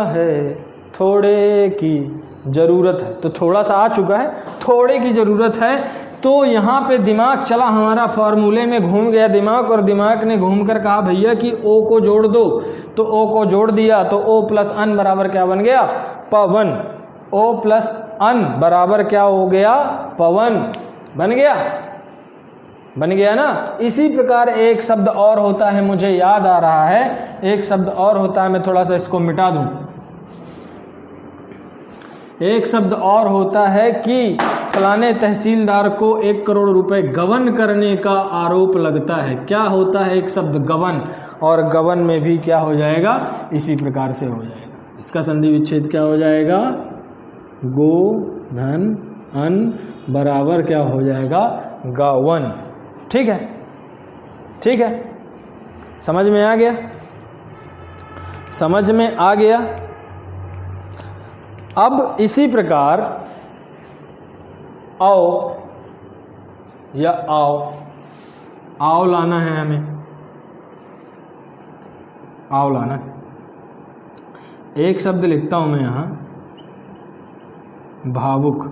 है थोड़े की ज़रूरत है, तो थोड़ा सा आ चुका है, थोड़े की ज़रूरत है। तो यहाँ पे दिमाग चला हमारा, फार्मूले में घूम गया दिमाग, और दिमाग ने घूमकर कहा भैया कि ओ को जोड़ दो। तो ओ को जोड़ दिया तो ओ प्लस अन बराबर क्या बन गया, पवन। ओ प्लस अन बराबर क्या हो गया, पवन बन गया, बन गया ना। इसी प्रकार एक शब्द और होता है, मुझे याद आ रहा है, एक शब्द और होता है, मैं थोड़ा सा इसको मिटा दूं। एक शब्द और होता है कि फलाने तहसीलदार को 1 करोड़ रुपए गबन करने का आरोप लगता है। क्या होता है, एक शब्द गबन, और गबन में भी क्या हो जाएगा, इसी प्रकार से हो जाएगा। इसका संधि विच्छेद क्या हो जाएगा, गो धन अन बराबर क्या हो जाएगा, गावन। ठीक है, ठीक है, समझ में आ गया, समझ में आ गया। अब इसी प्रकार आओ या आओ, आओ लाना है हमें, आओ लाना है। एक शब्द लिखता हूं मैं यहां, भावुक।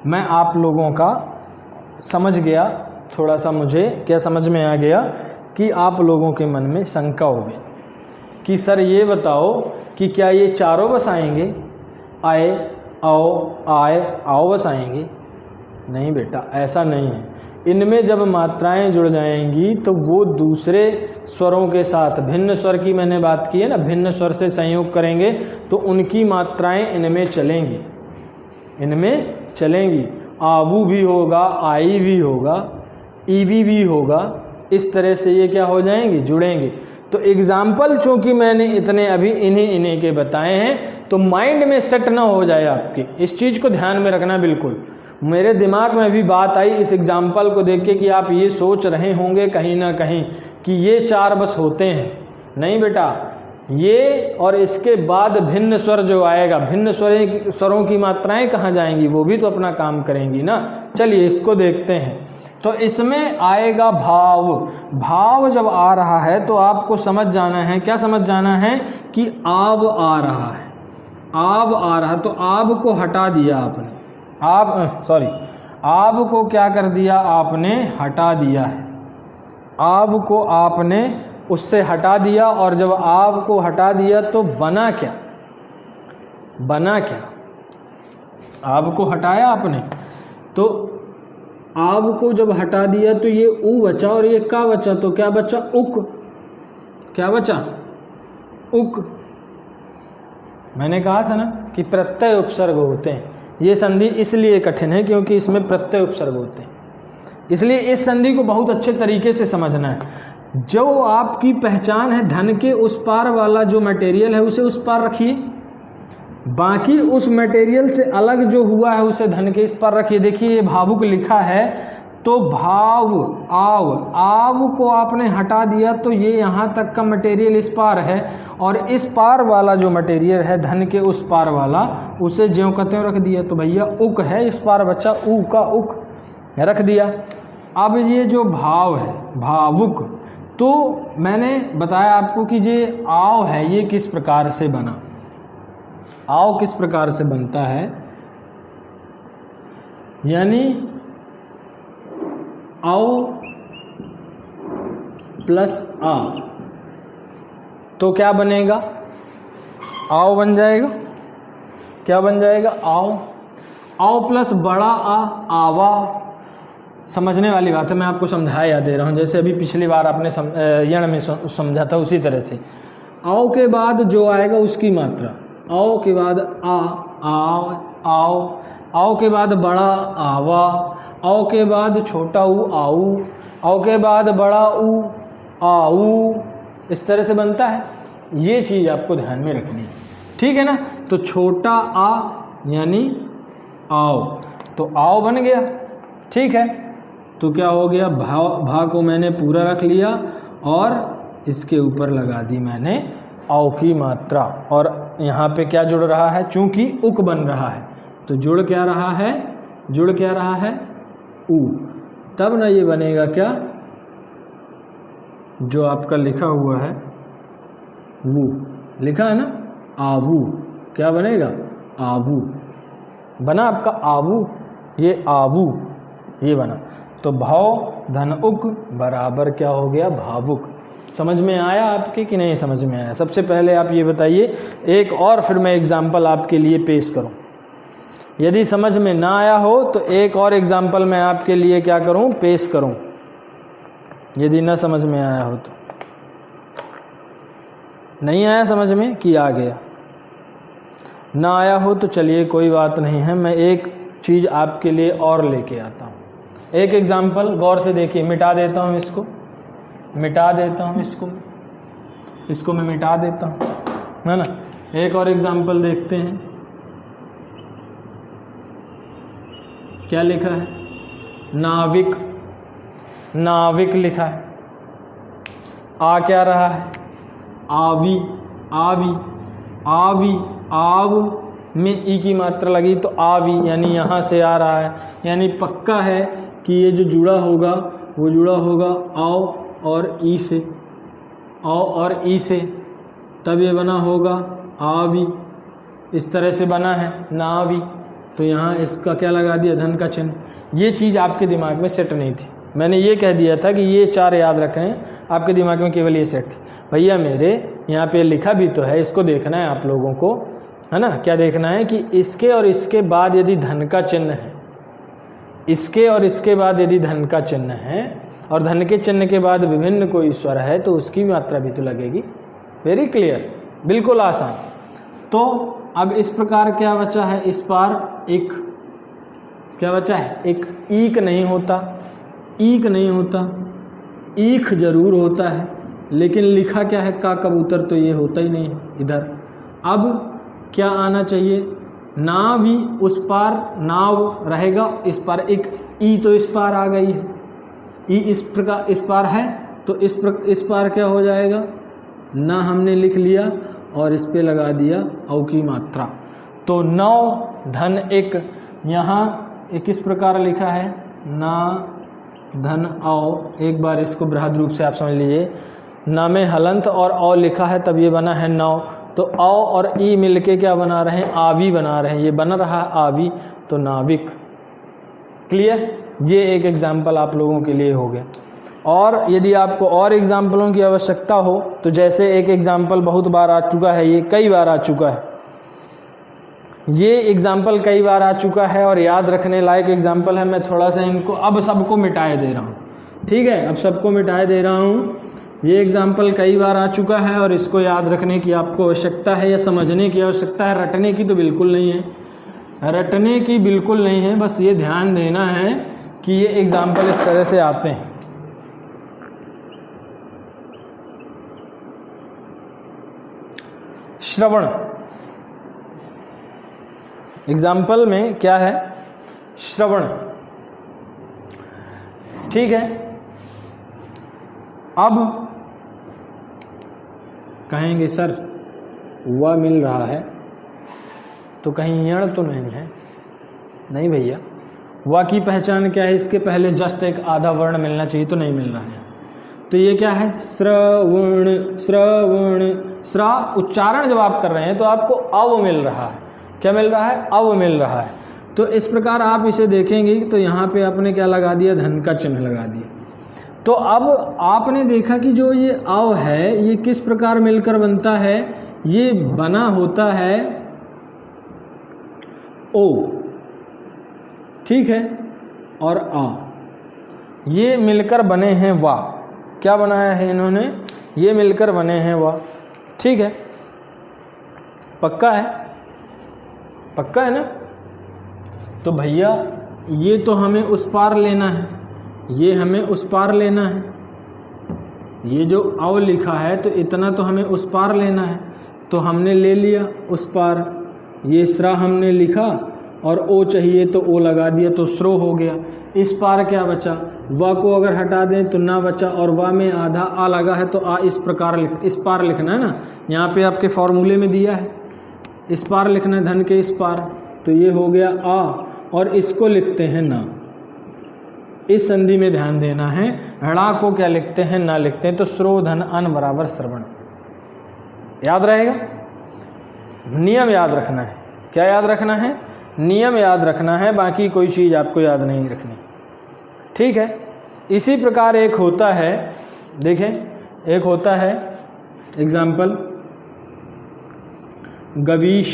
मैं आप लोगों का समझ गया, थोड़ा सा मुझे क्या समझ में आ गया कि आप लोगों के मन में शंका हो गई कि सर ये बताओ कि क्या ये चारों बस आएंगे, आए, आओ, आए, आओ बस आएंगे? नहीं बेटा, ऐसा नहीं है। इनमें जब मात्राएं जुड़ जाएंगी तो वो दूसरे स्वरों के साथ, भिन्न स्वर की मैंने बात की है ना, भिन्न स्वर से संयोग करेंगे तो उनकी मात्राएं इनमें चलेंगी, इनमें चलेंगी। आबू भी होगा, आई भी होगा, ईवी भी होगा, इस तरह से ये क्या हो जाएंगे, जुड़ेंगे। तो एग्जाम्पल चूंकि मैंने इतने अभी इन्हीं के बताए हैं, तो माइंड में सेट ना हो जाए आपके, इस चीज़ को ध्यान में रखना बिल्कुल। मेरे दिमाग में भी बात आई इस एग्जाम्पल को देख के कि आप ये सोच रहे होंगे कहीं ना कहीं कि ये चार बस होते हैं। नहीं बेटा, ये और इसके बाद भिन्न स्वर जो आएगा, भिन्न स्वरों की मात्राएं कहाँ जाएंगी, वो भी तो अपना काम करेंगी ना। चलिए इसको देखते हैं। तो इसमें आएगा भाव। भाव जब आ रहा है तो आपको समझ जाना है, क्या समझ जाना है कि आब आ रहा है, आब आ रहा। तो आब को हटा दिया आपने, आब को क्या कर दिया आपने, हटा दिया है। आब को आपने उससे हटा दिया, और जब आब को हटा दिया तो बना क्या, बना क्या, आब को हटाया आपने, तो आब को जब हटा दिया तो ये ऊ बचा और ये का बचा, तो क्या बचा, उक। क्या बचा, उक। मैंने कहा था ना कि प्रत्यय उपसर्ग होते हैं। ये संधि इसलिए कठिन है क्योंकि इसमें प्रत्यय उपसर्ग होते हैं, इसलिए इस संधि को बहुत अच्छे तरीके से समझना है। जो आपकी पहचान है, धन के उस पार वाला जो मटेरियल है उसे उस पार रखिए, बाकी उस मटेरियल से अलग जो हुआ है उसे धन के इस पार रखिए। देखिए ये भावुक लिखा है, तो भाव, आव, आव को आपने हटा दिया तो ये यहाँ तक का मटेरियल इस पार है, और इस पार वाला जो मटेरियल है धन के उस पार वाला, उसे ज्यों का त्यों रख दिया। तो भैया उक है, इस पार बच्चा ऊ का उक रख दिया। अब ये जो भाव है, भावुक, तो मैंने बताया आपको कि ये आव है, ये किस प्रकार से बना, आव किस प्रकार से बनता है, यानी आओ प्लस आ, तो क्या बनेगा, आओ बन जाएगा। क्या बन जाएगा, आओ। आओ प्लस बड़ा आ, आवा। समझने वाली बात है, मैं आपको समझाया दे रहा हूँ, जैसे अभी पिछली बार आपने यण में समझा था उसी तरह से। आओ के बाद जो आएगा उसकी मात्रा, आओ के बाद आ, आओ, आओ, आओ के बाद बड़ा आवा, आओ के बाद छोटा ऊ आऊ, आओ के बाद बड़ा ऊ आऊ, इस तरह से बनता है। ये चीज़ आपको ध्यान में रखनी है, ठीक है ना। तो छोटा आ यानी आओ, तो आओ बन गया, ठीक है। तो क्या हो गया, भा को मैंने पूरा रख लिया और इसके ऊपर लगा दी मैंने आओ की मात्रा, और यहाँ पे क्या जुड़ रहा है, चूंकि उक बन रहा है तो जुड़ क्या रहा है, जुड़ क्या रहा है, ऊ। तब ना ये बनेगा क्या, जो आपका लिखा हुआ है वो, लिखा है ना आवू, क्या बनेगा, आवू बना आपका, आवू, ये आवू, ये बना। तो भाव धन उक बराबर क्या हो गया, भावुक। समझ में आया आपके कि नहीं समझ में आया? सबसे पहले आप ये बताइए, एक और फिर मैं एग्जाम्पल आपके लिए पेश करूं। यदि समझ में ना आया हो तो एक और एग्जाम्पल मैं आपके लिए क्या करूं, पेश करूं, यदि ना समझ में आया हो तो। नहीं आया समझ में कि आ गया? ना आया हो तो चलिए कोई बात नहीं है, मैं एक चीज़ आपके लिए और लेके आता हूँ। एक एग्जाम्पल गौर से देखिए, मिटा देता हूँ इसको, मिटा देता हूँ इसको मैं मिटा देता हूँ, है ना। एक और एग्जाम्पल देखते हैं, क्या लिखा है, नाविक, नाविक लिखा है। आ क्या रहा है, आवी, आवी, आवी, आव में ई की मात्रा लगी तो आवी, यानी यहाँ से आ रहा है, यानी पक्का है कि ये जो जुड़ा होगा वो जुड़ा होगा आओ और ई से, आओ और ई से, तब ये बना होगा आवी। इस तरह से बना है नावी, तो यहाँ इसका क्या लगा दिया, धन का चिन्ह। ये चीज़ आपके दिमाग में सेट नहीं थी, मैंने ये कह दिया था कि ये चार याद रखें, आपके दिमाग में केवल ये सेट थी। भैया मेरे यहाँ पे लिखा भी तो है, इसको देखना है आप लोगों को, है ना। क्या देखना है कि इसके और इसके बाद यदि धन का चिन्ह है, इसके और इसके बाद यदि धन का चिन्ह है और धन के चिन्ह के बाद विभिन्न कोई स्वर है तो उसकी मात्रा भी तो लगेगी। वेरी क्लियर, बिल्कुल आसान। तो अब इस प्रकार क्या बचा है, इस पार एक क्या बचा है, एक ईक नहीं होता, ईक नहीं होता, ईख जरूर होता है, लेकिन लिखा क्या है, का कबूतर, तो ये होता ही नहीं है इधर। अब क्या आना चाहिए, नाव ही, उस पार नाव रहेगा, इस पार एक ई, तो इस पार आ गई है, ई इस प्रकार इस पार है, तो इस पार क्या हो जाएगा, ना हमने लिख लिया और इस पे लगा दिया औ की मात्रा। तो नौ धन एक, यहाँ एक इस प्रकार लिखा है ना धन औ, एक बार इसको बृहद रूप से आप समझ लीजिए, ना में हलंत और औ लिखा है तब ये बना है नौ, तो औ और ई मिलके क्या बना रहे हैं, आवी बना रहे हैं, ये बन रहा है आवी, तो नाविक। क्लियर, ये एक एग्जाम्पल आप लोगों के लिए हो गया। और यदि आपको और एग्जाम्पलों की आवश्यकता हो तो जैसे एक एग्जाम्पल बहुत बार आ चुका है, ये कई बार आ चुका है, ये एग्जाम्पल कई बार आ चुका है और याद रखने लायक एग्जाम्पल है। मैं थोड़ा सा इनको अब सबको मिटाए दे रहा हूँ, ठीक है, अब सबको मिटाए दे रहा हूँ। ये एग्जाम्पल कई बार आ चुका है और इसको याद रखने की आपको आवश्यकता है या समझने की आवश्यकता है, रटने की तो बिल्कुल नहीं है, रटने की बिल्कुल नहीं है, बस ये ध्यान देना है कि ये एग्जाम्पल इस तरह से आते हैं। श्रवण, एग्जाम्पल में क्या है, श्रवण, ठीक है। अब कहेंगे सर वह मिल रहा है तो कहीं यण तो नहीं है, नहीं भैया, वा की पहचान क्या है, इसके पहले जस्ट एक आधा वर्ण मिलना चाहिए, तो नहीं मिल रहा है। तो ये क्या है, श्रवण, श्रवण, श्रा उच्चारण जब आप कर रहे हैं तो आपको अव मिल रहा है। क्या मिल रहा है, अव मिल रहा है। तो इस प्रकार आप इसे देखेंगे तो यहाँ पे आपने क्या लगा दिया, धन का चिन्ह लगा दिया। तो अब आपने देखा कि जो ये अव है ये किस प्रकार मिलकर बनता है, ये बना होता है ओ, ठीक है, और आ, ये मिलकर बने हैं वा। क्या बनाया है इन्होंने, ये मिलकर बने हैं वा, ठीक है, पक्का है, पक्का है ना। तो भैया ये तो हमें उस पार लेना है, ये हमें उस पार लेना है, ये जो अव लिखा है तो इतना तो हमें उस पार लेना है, तो हमने ले लिया उस पार। ये श्रा हमने लिखा और ओ चाहिए तो ओ लगा दिया, तो श्रो हो गया। इस पार क्या बचा, वा को अगर हटा दें तो ना बचा, और वा में आधा आ लगा है तो आ इस प्रकार इस पार लिखना है ना, यहाँ पे आपके फॉर्मूले में दिया है, इस पार लिखना है, धन के इस पार। तो ये हो गया आ, और इसको लिखते हैं ना। इस संधि में ध्यान देना है, ऋणा को क्या लिखते हैं, ना लिखते हैं। तो श्रो धन अन बराबर श्रवण, याद रहेगा। नियम याद रखना है, क्या याद रखना है, नियम याद रखना है, बाकी कोई चीज़ आपको याद नहीं रखनी, ठीक है। इसी प्रकार एक होता है, देखें, एक होता है एग्जाम्पल गवीश।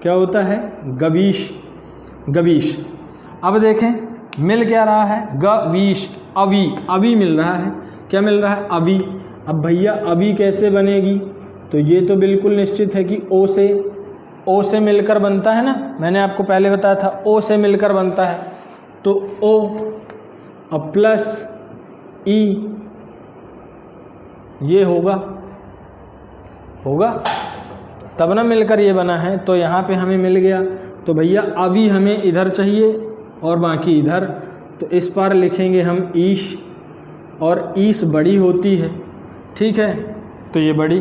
क्या होता है, गवीश, गवीश। अब देखें मिल क्या रहा है, गवीश, अवी, अवी मिल रहा है। क्या मिल रहा है, अवी। अब भैया अवी कैसे बनेगी, तो ये तो बिल्कुल निश्चित है कि ओ से मिलकर बनता है ना, मैंने आपको पहले बताया था ओ से मिलकर बनता है। तो ओ अब प्लस ई, ये होगा, होगा तब ना मिलकर ये बना है। तो यहाँ पे हमें मिल गया। तो भैया अभी हमें इधर चाहिए और बाकी इधर, तो इस पार लिखेंगे हम ईश, और ईश बड़ी होती है, ठीक है। तो ये बड़ी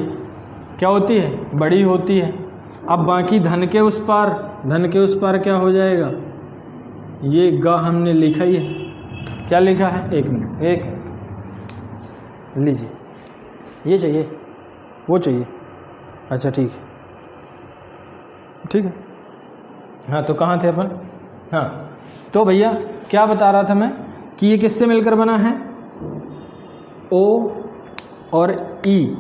क्या होती है, बड़ी होती है। अब बाकी धन के उस पार, धन के उस पार क्या हो जाएगा, ये ग हमने लिखा ही है। क्या लिखा है, एक मिनट, एक लीजिए, ये चाहिए, वो चाहिए, अच्छा ठीक है, ठीक है। हाँ तो कहाँ थे अपन, हाँ तो भैया क्या बता रहा था मैं कि ये किससे मिलकर बना है, ओ और ई,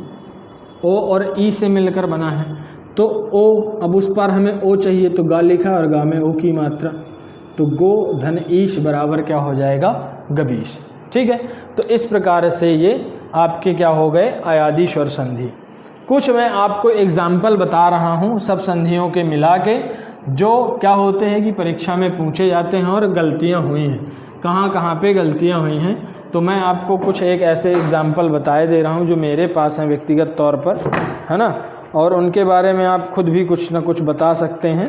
ओ और ई से मिलकर बना है। तो ओ, अब उस पार हमें ओ चाहिए तो गा लिखा और गा में ओ की मात्रा, तो गो धन ईश बराबर क्या हो जाएगा, गवीश, ठीक है। तो इस प्रकार से ये आपके क्या हो गए, अयादीश और संधि। कुछ मैं आपको एग्जाम्पल बता रहा हूँ सब संधियों के मिला के, जो क्या होते हैं कि परीक्षा में पूछे जाते हैं और गलतियाँ हुई हैं, कहाँ कहाँ पे गलतियाँ हुई हैं। तो मैं आपको कुछ एक ऐसे एग्जाम्पल बताए दे रहा हूँ जो मेरे पास हैं व्यक्तिगत तौर पर, है ना, और उनके बारे में आप खुद भी कुछ ना कुछ बता सकते हैं।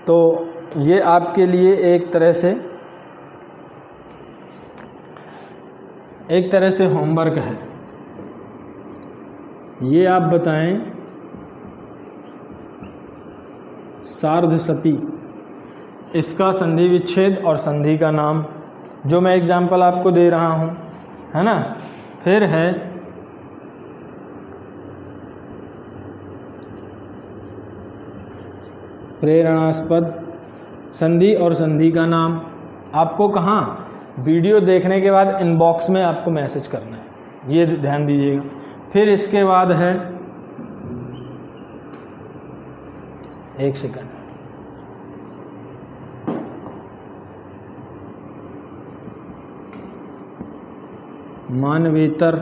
तो ये आपके लिए एक तरह से होमवर्क है। ये आप बताएं, सार्ध सती, इसका संधि विच्छेद और संधि का नाम, जो मैं एग्जाम्पल आपको दे रहा हूँ, है ना। फिर है प्रेरणास्पद संधि और संधि का नाम। आपको कहाँ, वीडियो देखने के बाद इनबॉक्स में आपको मैसेज करना है, ये ध्यान दीजिएगा। फिर इसके बाद है, एक सेकंड, मानवेतर,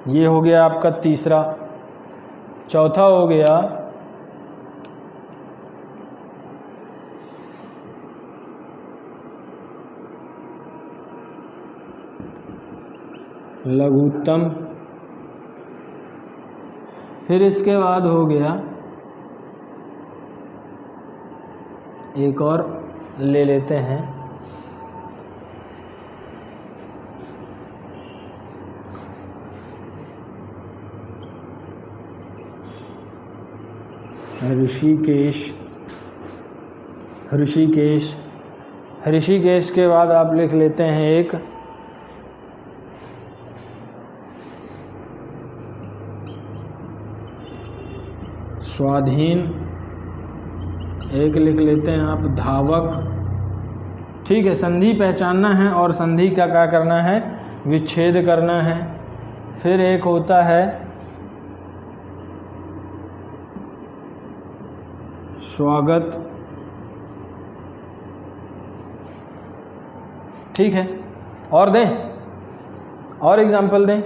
ये हो गया आपका तीसरा। चौथा हो गया लघुत्तम। फिर इसके बाद हो गया, एक और ले लेते हैं, ऋषिकेश। ऋषिकेश। ऋषिकेश के बाद आप लिख लेते हैं एक स्वाधीन, एक लिख लेते हैं आप धावक। ठीक है, संधि पहचानना है और संधि का क्या करना है, विच्छेद करना है। फिर एक होता है स्वागत। ठीक है, और दें, और एग्जाम्पल दें।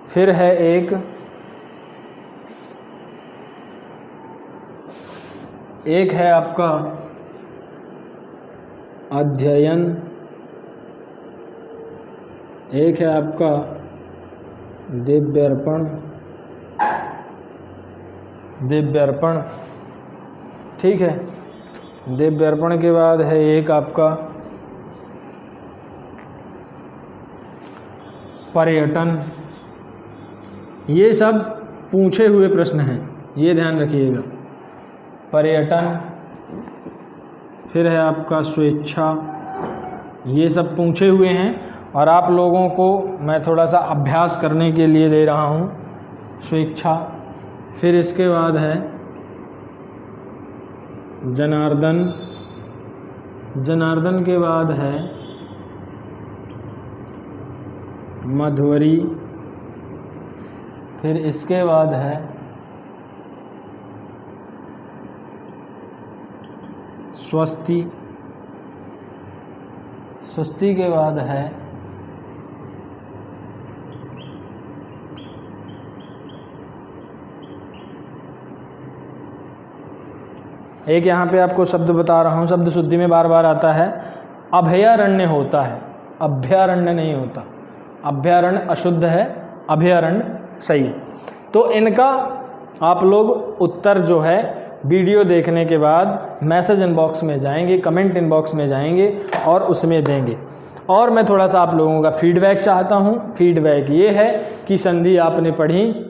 फिर है एक है आपका अध्ययन, एक है आपका दिव्यर्पण। दिव्यर्पण, ठीक है। दिव्यर्पण के बाद है एक आपका पर्यटन। ये सब पूछे हुए प्रश्न हैं, ये ध्यान रखिएगा। पर्यटन, फिर है आपका स्वेच्छा, ये सब पूछे हुए हैं और आप लोगों को मैं थोड़ा सा अभ्यास करने के लिए दे रहा हूँ। स्वेच्छा, फिर इसके बाद है जनार्दन। जनार्दन के बाद है मधुवरी, फिर इसके बाद है स्वस्ति। स्वस्ति के बाद है एक यहाँ पे आपको शब्द बता रहा हूँ, शब्द शुद्धि में बार बार आता है, अभयारण्य होता है, अभयारण्य नहीं होता। अभयारण्य अशुद्ध है, अभयारण्य सही है। तो इनका आप लोग उत्तर जो है वीडियो देखने के बाद मैसेज इनबॉक्स में जाएंगे, कमेंट इनबॉक्स में जाएंगे और उसमें देंगे। और मैं थोड़ा सा आप लोगों का फीडबैक चाहता हूँ। फीडबैक ये है कि संधि आपने पढ़ी